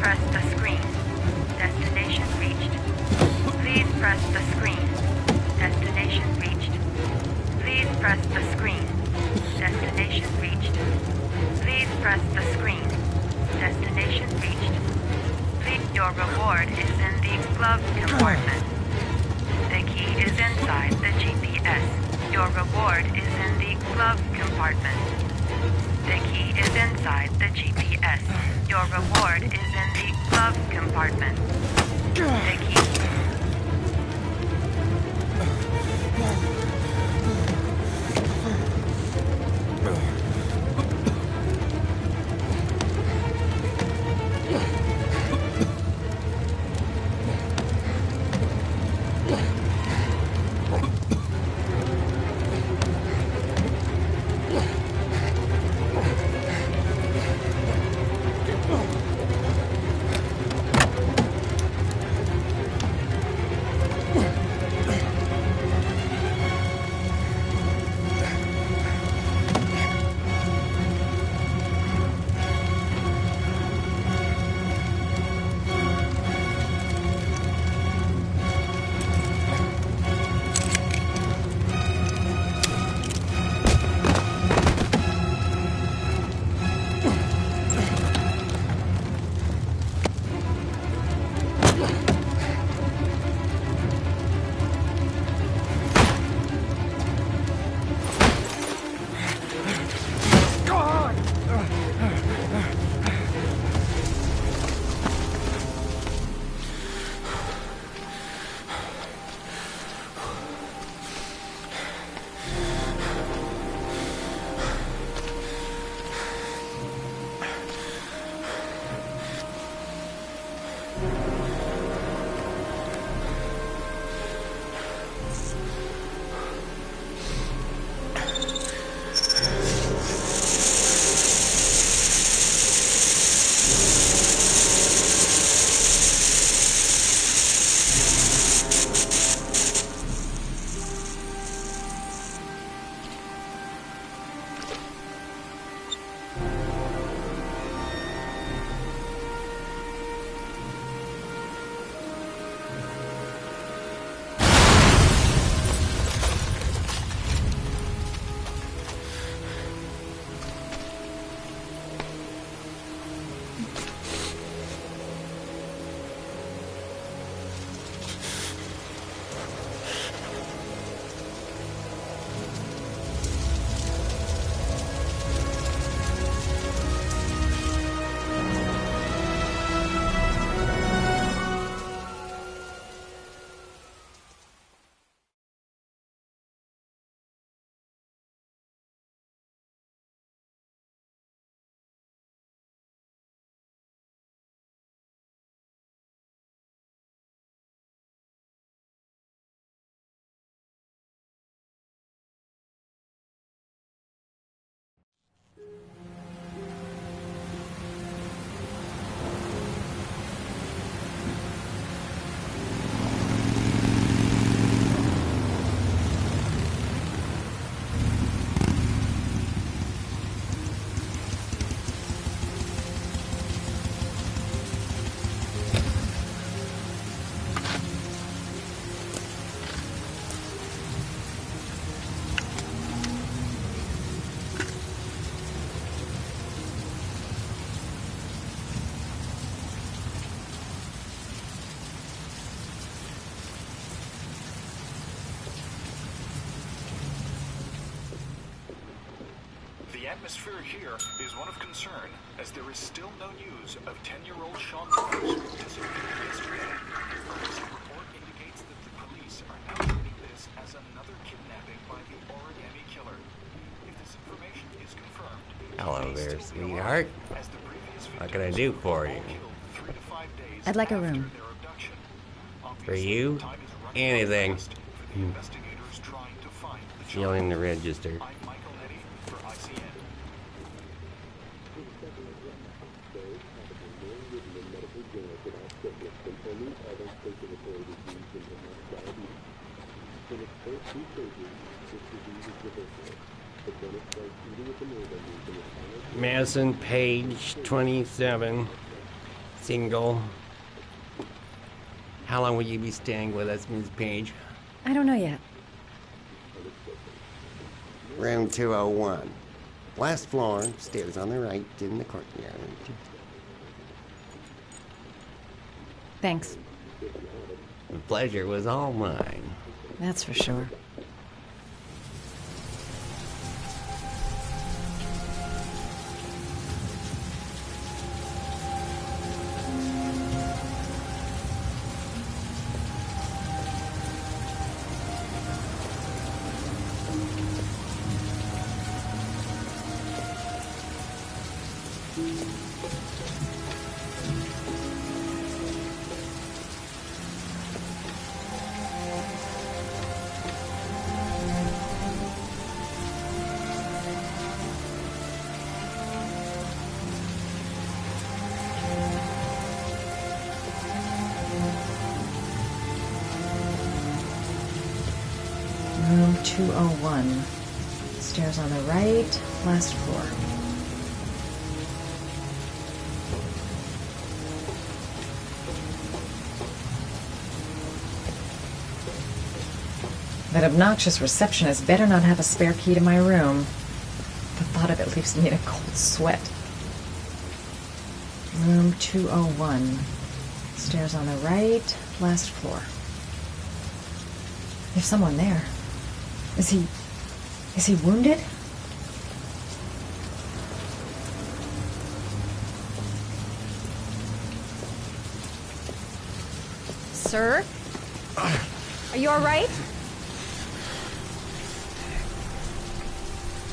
Speaker 13: press the screen. Destination reached. Please press the screen. Destination reached. Please press the screen. Destination reached. Please press the screen. Destination reached. Please, your reward is in the glove compartment. The key is inside the GPS. Your reward is in the glove compartment. The key is inside the GPS. Your reward is in the glove compartment. The key.
Speaker 14: The atmosphere here is one of concern, as there is still no news of 10-year-old Sean Mars, who disappeared yesterday. A recent report indicates that the police are now treating this as another kidnapping by the origami killer. If this information is confirmed,
Speaker 15: Hello there, sweetheart. What can I do for you?
Speaker 1: I'd like a room.
Speaker 15: For you? Anything. Feeling the register. Madison, page 27. Single. How long will you be staying with us, Ms. Page?
Speaker 1: I don't know yet.
Speaker 15: Room 201. Last floor, stairs on the right, in the courtyard.
Speaker 1: Thanks.
Speaker 15: The pleasure was all mine.
Speaker 1: That's for sure. Room 201. Stairs on the right, last floor. That obnoxious receptionist better not have a spare key to my room. The thought of it leaves me in a cold sweat. Room 201. Stairs on the right, last floor. There's someone there. Is he wounded? Sir? Are you all right?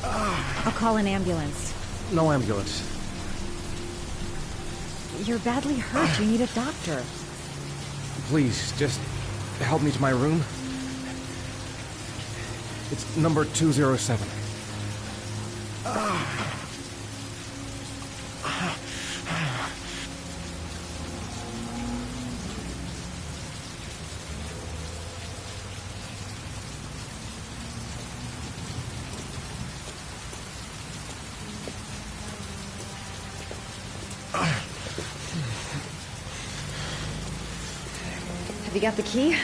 Speaker 1: I'll call an ambulance.
Speaker 3: No ambulance.
Speaker 1: You're badly hurt. You need a doctor.
Speaker 3: Please, just help me to my room. It's number 207.
Speaker 1: Have you got the key?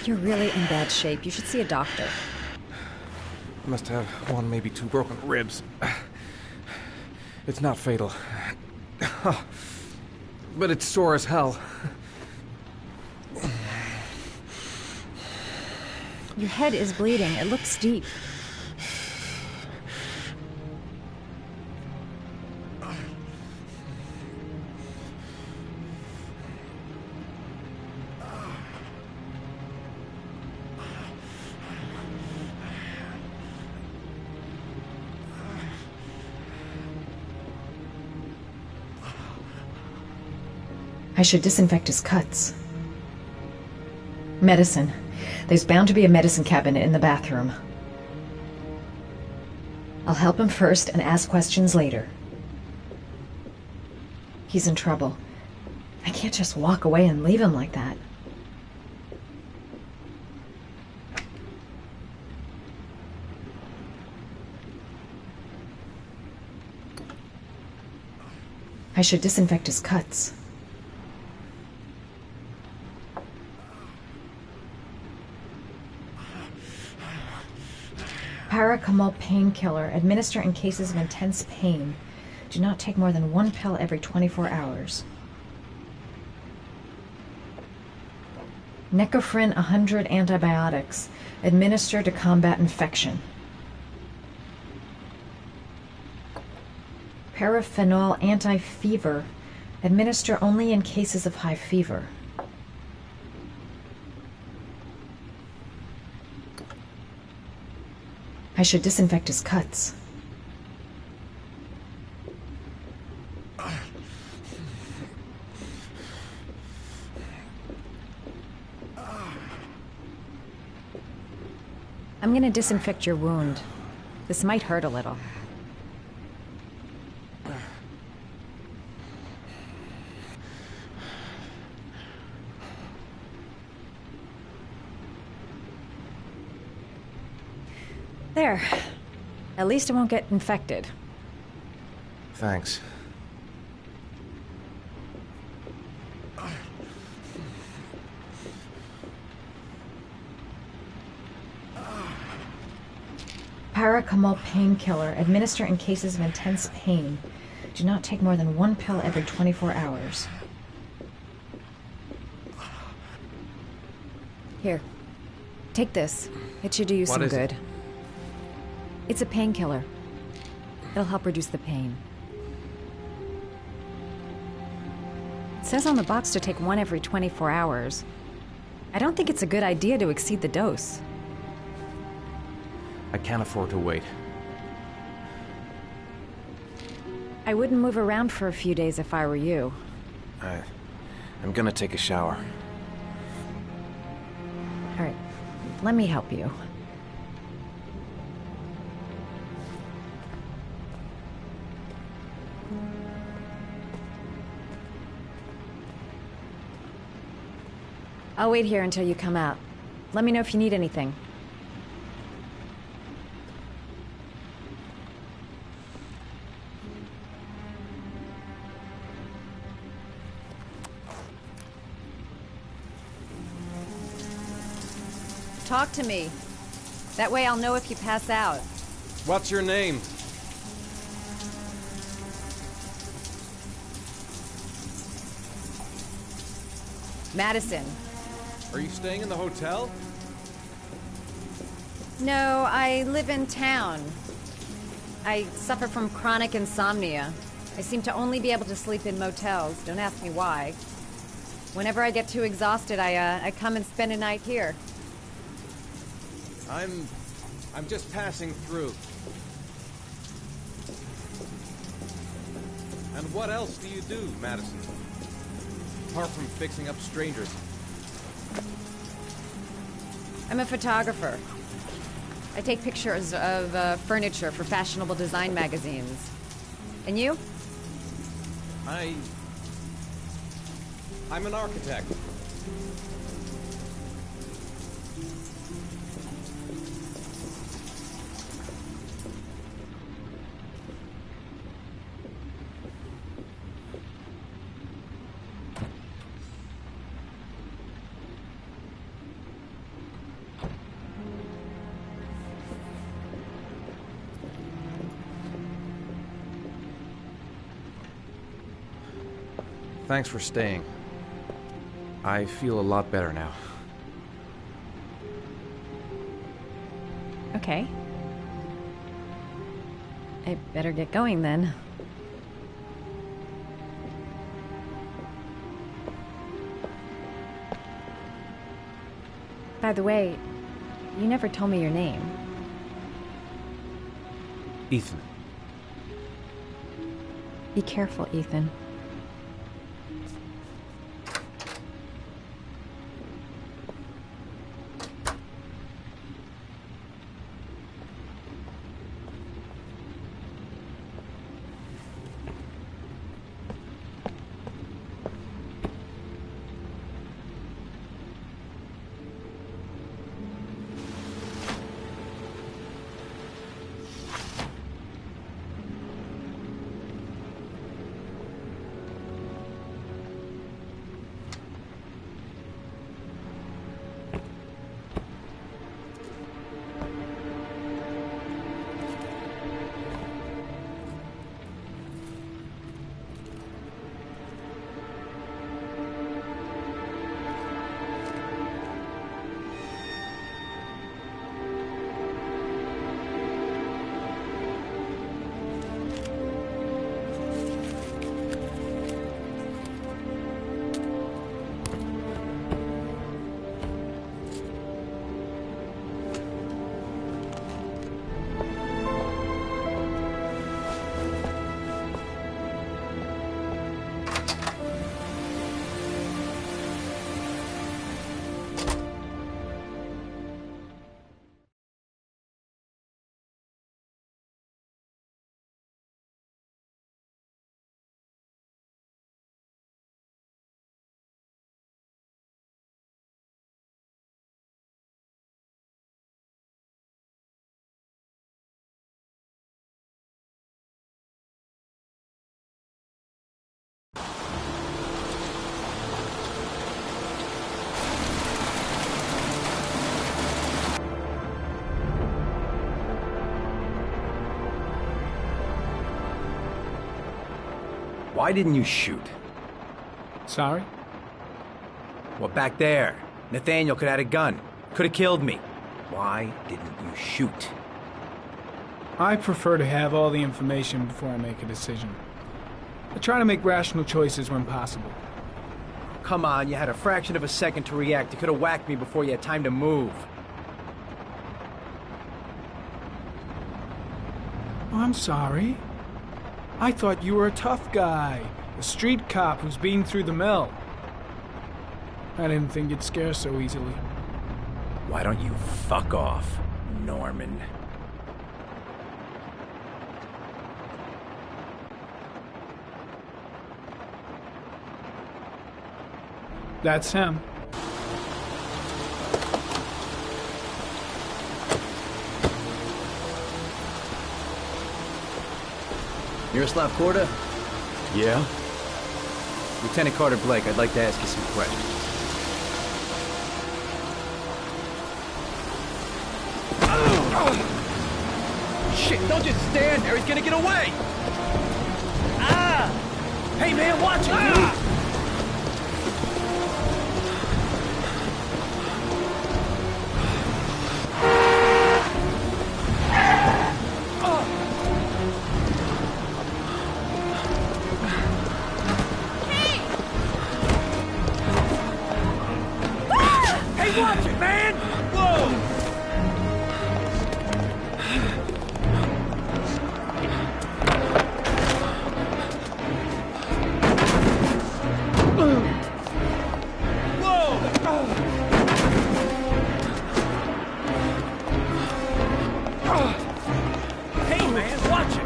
Speaker 1: You're really in bad shape. You should see a doctor.
Speaker 3: I must have one, maybe two broken ribs. It's not fatal. But it's sore as hell.
Speaker 1: Your head is bleeding. It looks deep. I should disinfect his cuts. Medicine. There's bound to be a medicine cabinet in the bathroom. I'll help him first and ask questions later. He's in trouble. I can't just walk away and leave him like that. I should disinfect his cuts. Paracetamol painkiller. Administer in cases of intense pain. Do not take more than one pill every 24 hours. Necophren 100 antibiotics. Administer to combat infection. Paraphenol anti-fever. Administer only in cases of high fever. I should disinfect his cuts. I'm gonna disinfect your wound. This might hurt a little. There. At least it won't get infected.
Speaker 2: Thanks.
Speaker 1: Paracetamol painkiller. Administer in cases of intense pain. Do not take more than 1 pill every 24 hours. Here. Take this. It should do you some good. It's a painkiller. It'll help reduce the pain. It says on the box to take 1 every 24 hours. I don't think it's a good idea to exceed the dose.
Speaker 2: I can't afford to wait.
Speaker 1: I wouldn't move around for a few days if I were you.
Speaker 2: I'm gonna take a shower.
Speaker 1: All right, let me help you. I'll wait here until you come out. Let me know if you need anything. Talk to me. That way I'll know if you pass out.
Speaker 2: What's your name?
Speaker 1: Madison.
Speaker 2: Are you staying in the hotel?
Speaker 1: No, I live in town. I suffer from chronic insomnia. I seem to only be able to sleep in motels. Don't ask me why. Whenever I get too exhausted, I come and spend a night here.
Speaker 2: I'm just passing through. And what else do you do, Madison? Apart from fixing up strangers.
Speaker 1: I'm a photographer. I take pictures of furniture for fashionable design magazines. And you?
Speaker 2: I'm an architect. Thanks for staying. I feel a lot better now.
Speaker 1: Okay. I better get going then. By the way, you never told me your name.
Speaker 2: Ethan.
Speaker 1: Be careful, Ethan.
Speaker 7: Why didn't you shoot?
Speaker 5: Sorry?
Speaker 7: Well, back there, Nathaniel could have had a gun. Could have killed me. Why didn't you shoot?
Speaker 5: I prefer to have all the information before I make a decision. I try to make rational choices when possible.
Speaker 7: Come on, you had a fraction of a second to react. You could have whacked me before you had time to move.
Speaker 5: Oh, I'm sorry. I thought you were a tough guy. A street cop who's been through the mill. I didn't think you'd scare so easily.
Speaker 7: Why don't you fuck off, Norman?
Speaker 5: That's him.
Speaker 7: Miroslav Korda?
Speaker 9: Yeah?
Speaker 7: Lieutenant Carter Blake, I'd like to ask you some questions. Shit, don't just stand there, he's gonna get away!
Speaker 9: Ah! Hey man, watch it! Ah! Watch it, man! Whoa! Hey, man, watch it!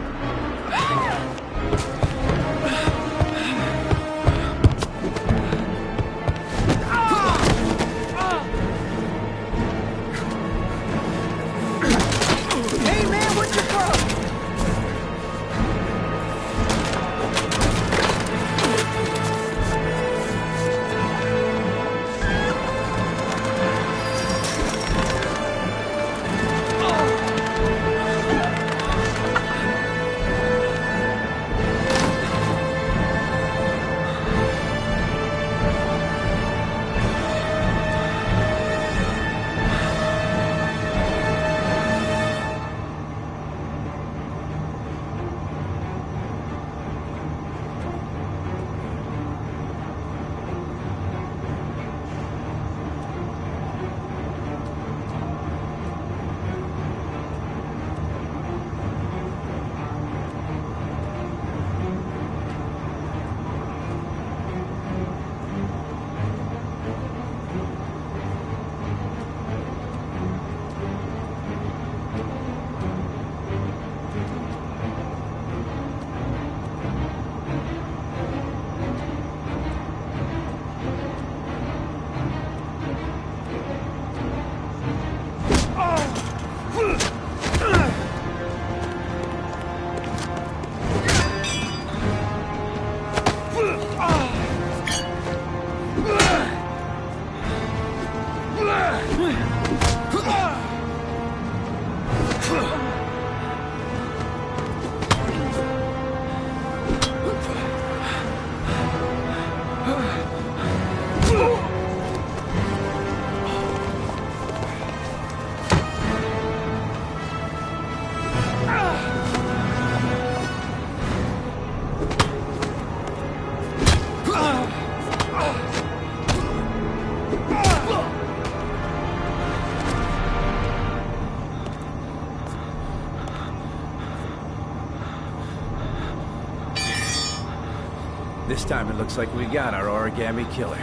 Speaker 9: This time it looks like we got our origami killer.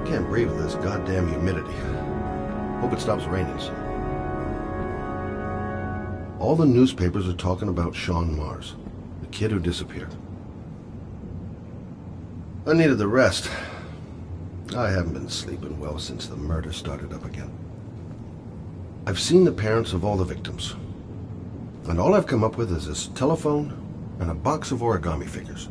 Speaker 11: Can't breathe with this goddamn humidity. Hope it stops raining soon. All the newspapers are talking about Sean Mars, the kid who disappeared. I needed the rest. I haven't been sleeping well since the murder started up again. I've seen the parents of all the victims, and all I've come up with is this telephone and a box of origami figures.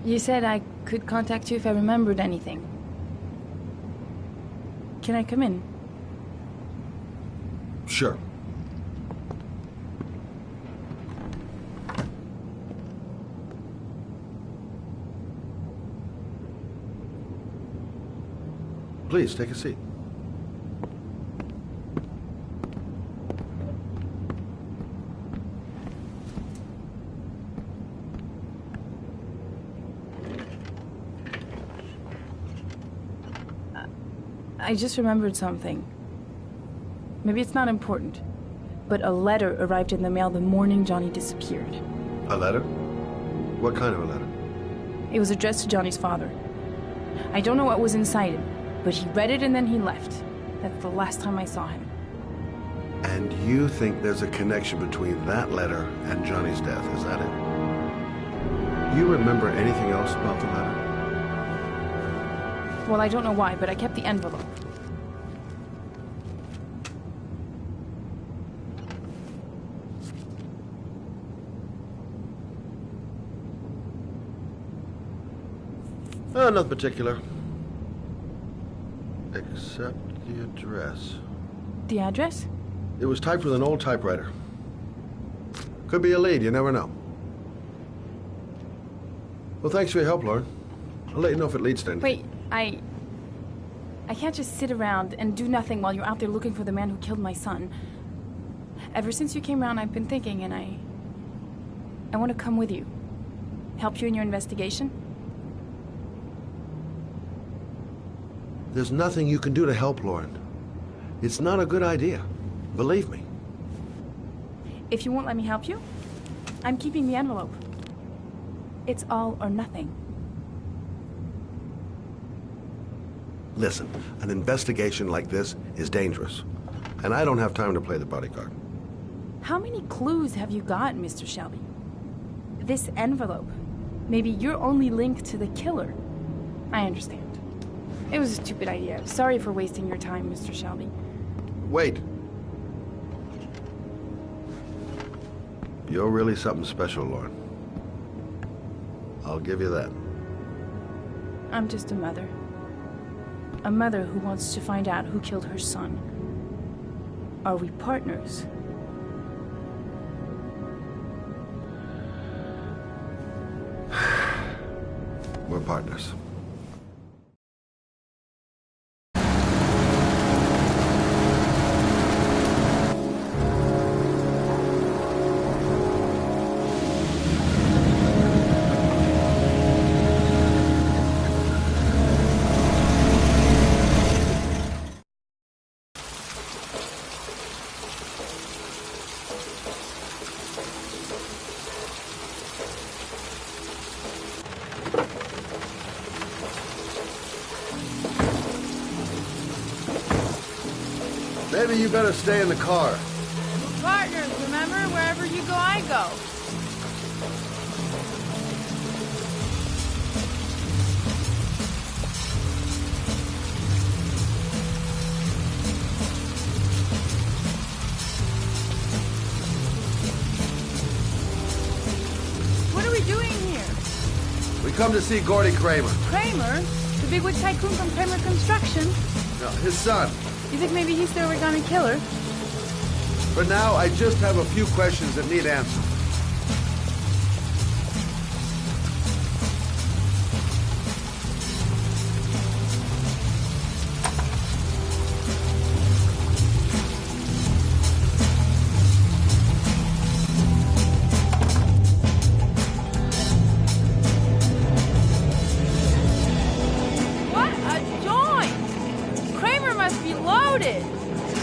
Speaker 12: You said I could contact you if I remembered anything. Can I come in?
Speaker 11: Sure. Please, take a seat.
Speaker 12: I just remembered something. Maybe it's not important, but a letter arrived in the mail the morning Johnny disappeared.
Speaker 11: A letter? What kind of a letter?
Speaker 12: It was addressed to Johnny's father. I don't know what was inside it, but he read it and then he left. That's the last time I saw him.
Speaker 11: And you think there's a connection between that letter and Johnny's death, is that it? You remember anything else about the letter?
Speaker 12: Well, I don't know why, but I kept the envelope.
Speaker 11: Nothing particular. Except the address.
Speaker 16: The address?
Speaker 11: It was typed with an old typewriter. Could be a lead, you never know. Well, thanks for your help, Lauren. I'll let you know if it leads to anything.
Speaker 16: Wait, I can't just sit around and do nothing while you're out there looking for the man who killed my son. Ever since you came around, I've been thinking, and I want to come with you. Help you in your investigation.
Speaker 11: There's nothing you can do to help, Lauren. It's not a good idea. Believe me.
Speaker 16: If you won't let me help you, I'm keeping the envelope. It's all or nothing.
Speaker 11: Listen, an investigation like this is dangerous. And I don't have time to play the bodyguard.
Speaker 16: How many clues have you got, Mr. Shelby? This envelope. Maybe your only link to the killer. I understand. It was a stupid idea. Sorry for wasting your time, Mr. Shelby.
Speaker 11: Wait. You're really something special, Lauren. I'll give you that.
Speaker 16: I'm just a mother. A mother who wants to find out who killed her son. Are we partners?
Speaker 11: We're partners. Maybe you better stay in the car.
Speaker 16: We're partners, remember? Wherever you go, I go. What are we doing here?
Speaker 11: We come to see Gordy Kramer.
Speaker 16: Kramer? The bigwig tycoon from Kramer Construction?
Speaker 11: No, his son.
Speaker 16: You think maybe he's the origami killer?
Speaker 11: For now, I just have a few questions that need answers.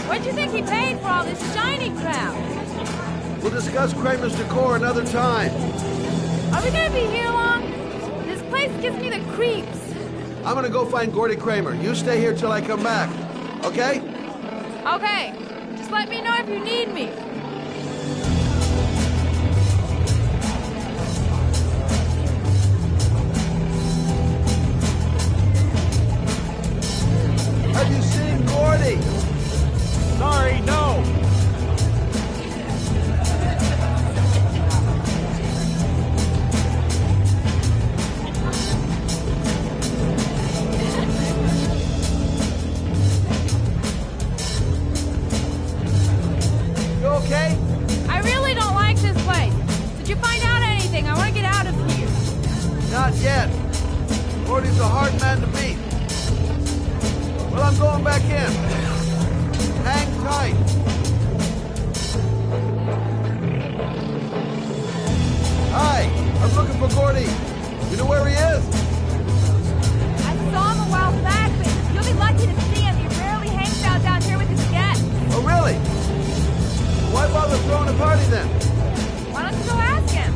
Speaker 16: What'd you think he paid for all this shiny crap?
Speaker 11: We'll discuss Kramer's decor another time.
Speaker 16: Are we gonna be here long? This place gives me the creeps.
Speaker 11: I'm gonna go find Gordy Kramer. You stay here till I come back, okay?
Speaker 16: Okay. Just let me know if you need me.
Speaker 11: Have you seen Gordy?
Speaker 9: Sorry, no.
Speaker 11: You okay?
Speaker 16: I really don't like this place. Did you find out anything? I want to get out of here.
Speaker 11: Not yet. Gordy's a hard man to meet. Well, I'm going back in. Hang tight. Hi, I'm looking for Gordy. You know where he is?
Speaker 16: I saw him a while back, but you'll be lucky to see him. He rarely hangs out down here with his guests.
Speaker 11: Oh, really? Why bother throwing a party then?
Speaker 16: Why don't you go ask him?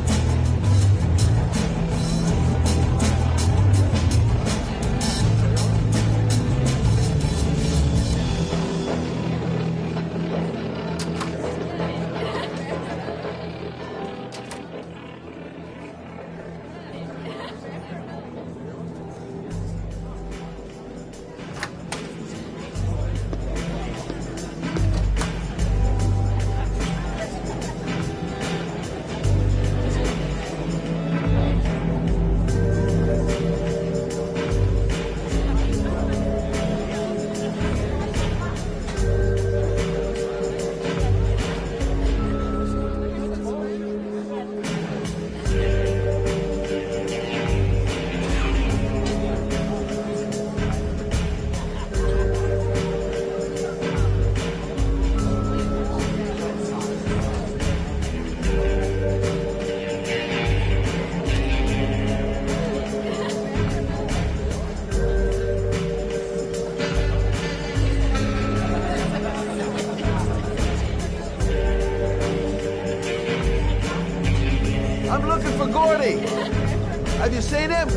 Speaker 11: Have you seen him?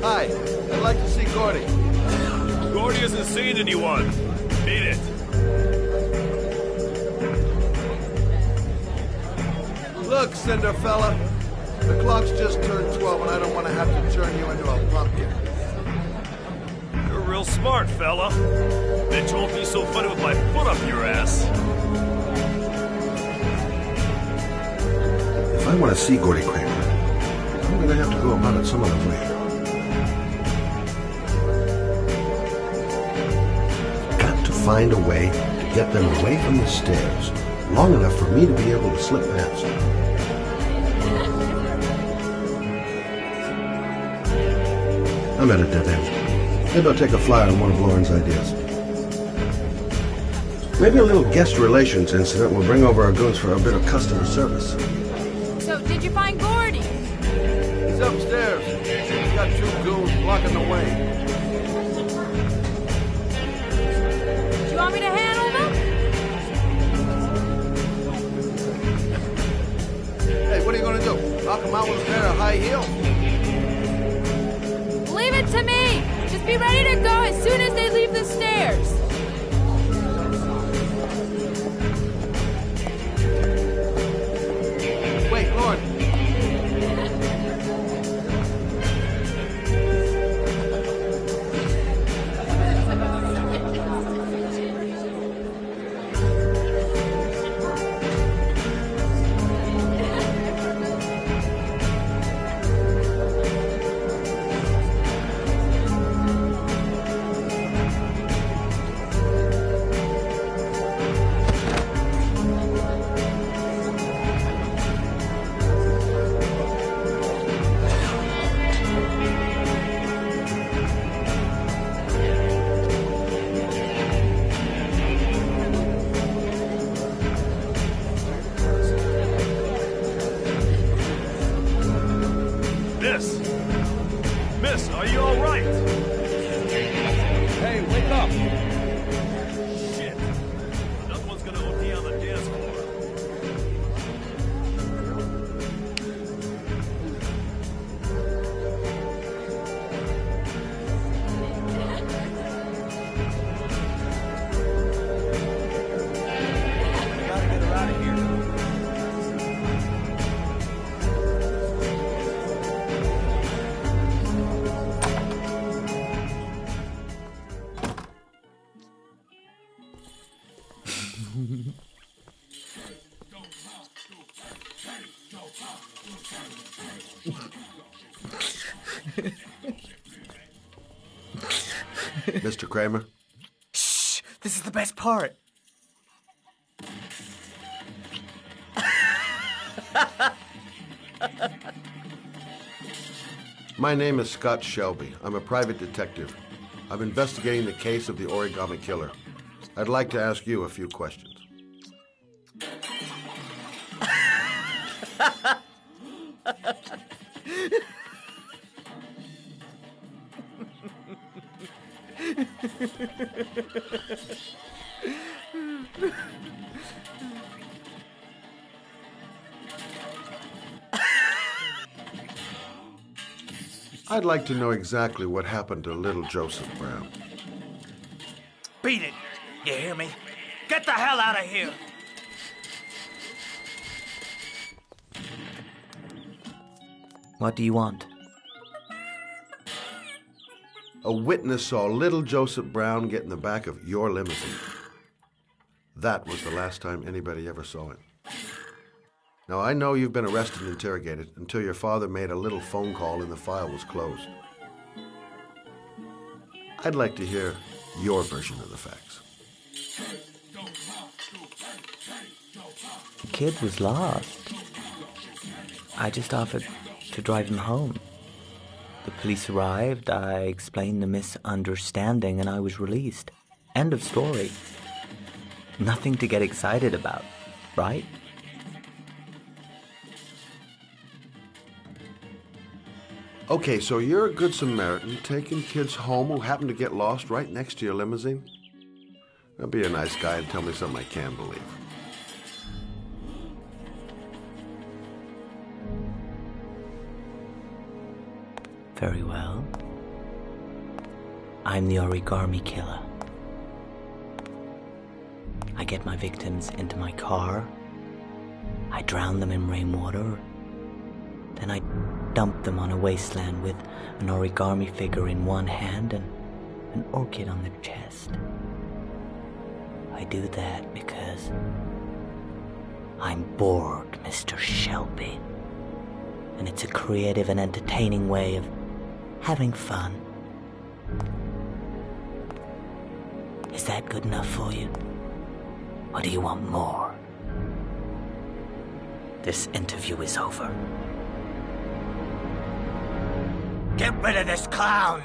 Speaker 11: Hi, I'd like to see Gordy.
Speaker 17: Gordy hasn't seen anyone. Beat it.
Speaker 11: Look, Cinderfella, the clock's just turned 12 and I don't want to have to turn you into a pumpkin.
Speaker 17: You're real smart, fella. Bet you won't be so funny with my foot up your ass.
Speaker 11: If I want to see Gordy Kramer, I'm going to have to go about it some other way. Got to find a way to get them away from the stairs long enough for me to be able to slip past. I'm at a dead end. Maybe I'll take a flyer on one of Lauren's ideas. Maybe a little guest relations incident will bring over our goons for a bit of customer service.
Speaker 16: So, did you find Gordy?
Speaker 11: He's upstairs. He's got 2 goons blocking the way.
Speaker 16: Do you want me to handle them?
Speaker 11: Hey, what are you going to do? Knock him out with a pair of high heels?
Speaker 16: Leave it to me! Just be ready to go as soon as they leave the stairs.
Speaker 11: Wait, Lauren.
Speaker 17: Miss, are you all right?
Speaker 9: Hey, wake up!
Speaker 17: Shit. Another one's gonna OD on the dance floor.
Speaker 9: Gotta get her out of here.
Speaker 11: Mr. Kramer?
Speaker 6: Shh! This is the best part.
Speaker 11: My name is Scott Shelby. I'm a private detective. I'm investigating the case of the Origami Killer. I'd like to ask you a few questions. I'd like to know exactly what happened to little Joseph Brown.
Speaker 9: Beat it! You hear me? Get the hell out of here!
Speaker 6: What do you want?
Speaker 11: A witness saw little Joseph Brown get in the back of your limousine. That was the last time anybody ever saw him. Now, I know you've been arrested and interrogated until your father made a little phone call and the file was closed. I'd like to hear your version of the facts.
Speaker 6: The kid was lost. I just offered to drive him home. The police arrived, I explained the misunderstanding, and I was released. End of story. Nothing to get excited about, right?
Speaker 11: Okay, so you're a good Samaritan taking kids home who happen to get lost right next to your limousine? Now be a nice guy and tell me something I can believe.
Speaker 6: Very well. I'm the origami killer. I get my victims into my car. I drown them in rainwater. Then I dump them on a wasteland with an origami figure in one hand and an orchid on their chest. I do that because I'm bored, Mr. Shelby. And it's a creative and entertaining way of having fun. Is that good enough for you? Or do you want more? This interview is over. Get rid of this clown!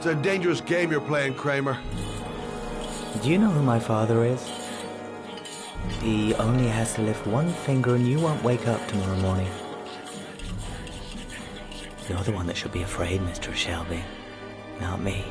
Speaker 11: It's a dangerous game you're playing, Kramer.
Speaker 6: Do you know who my father is? He only has to lift one finger and you won't wake up tomorrow morning. You're the one that should be afraid, Mr. Shelby, not me.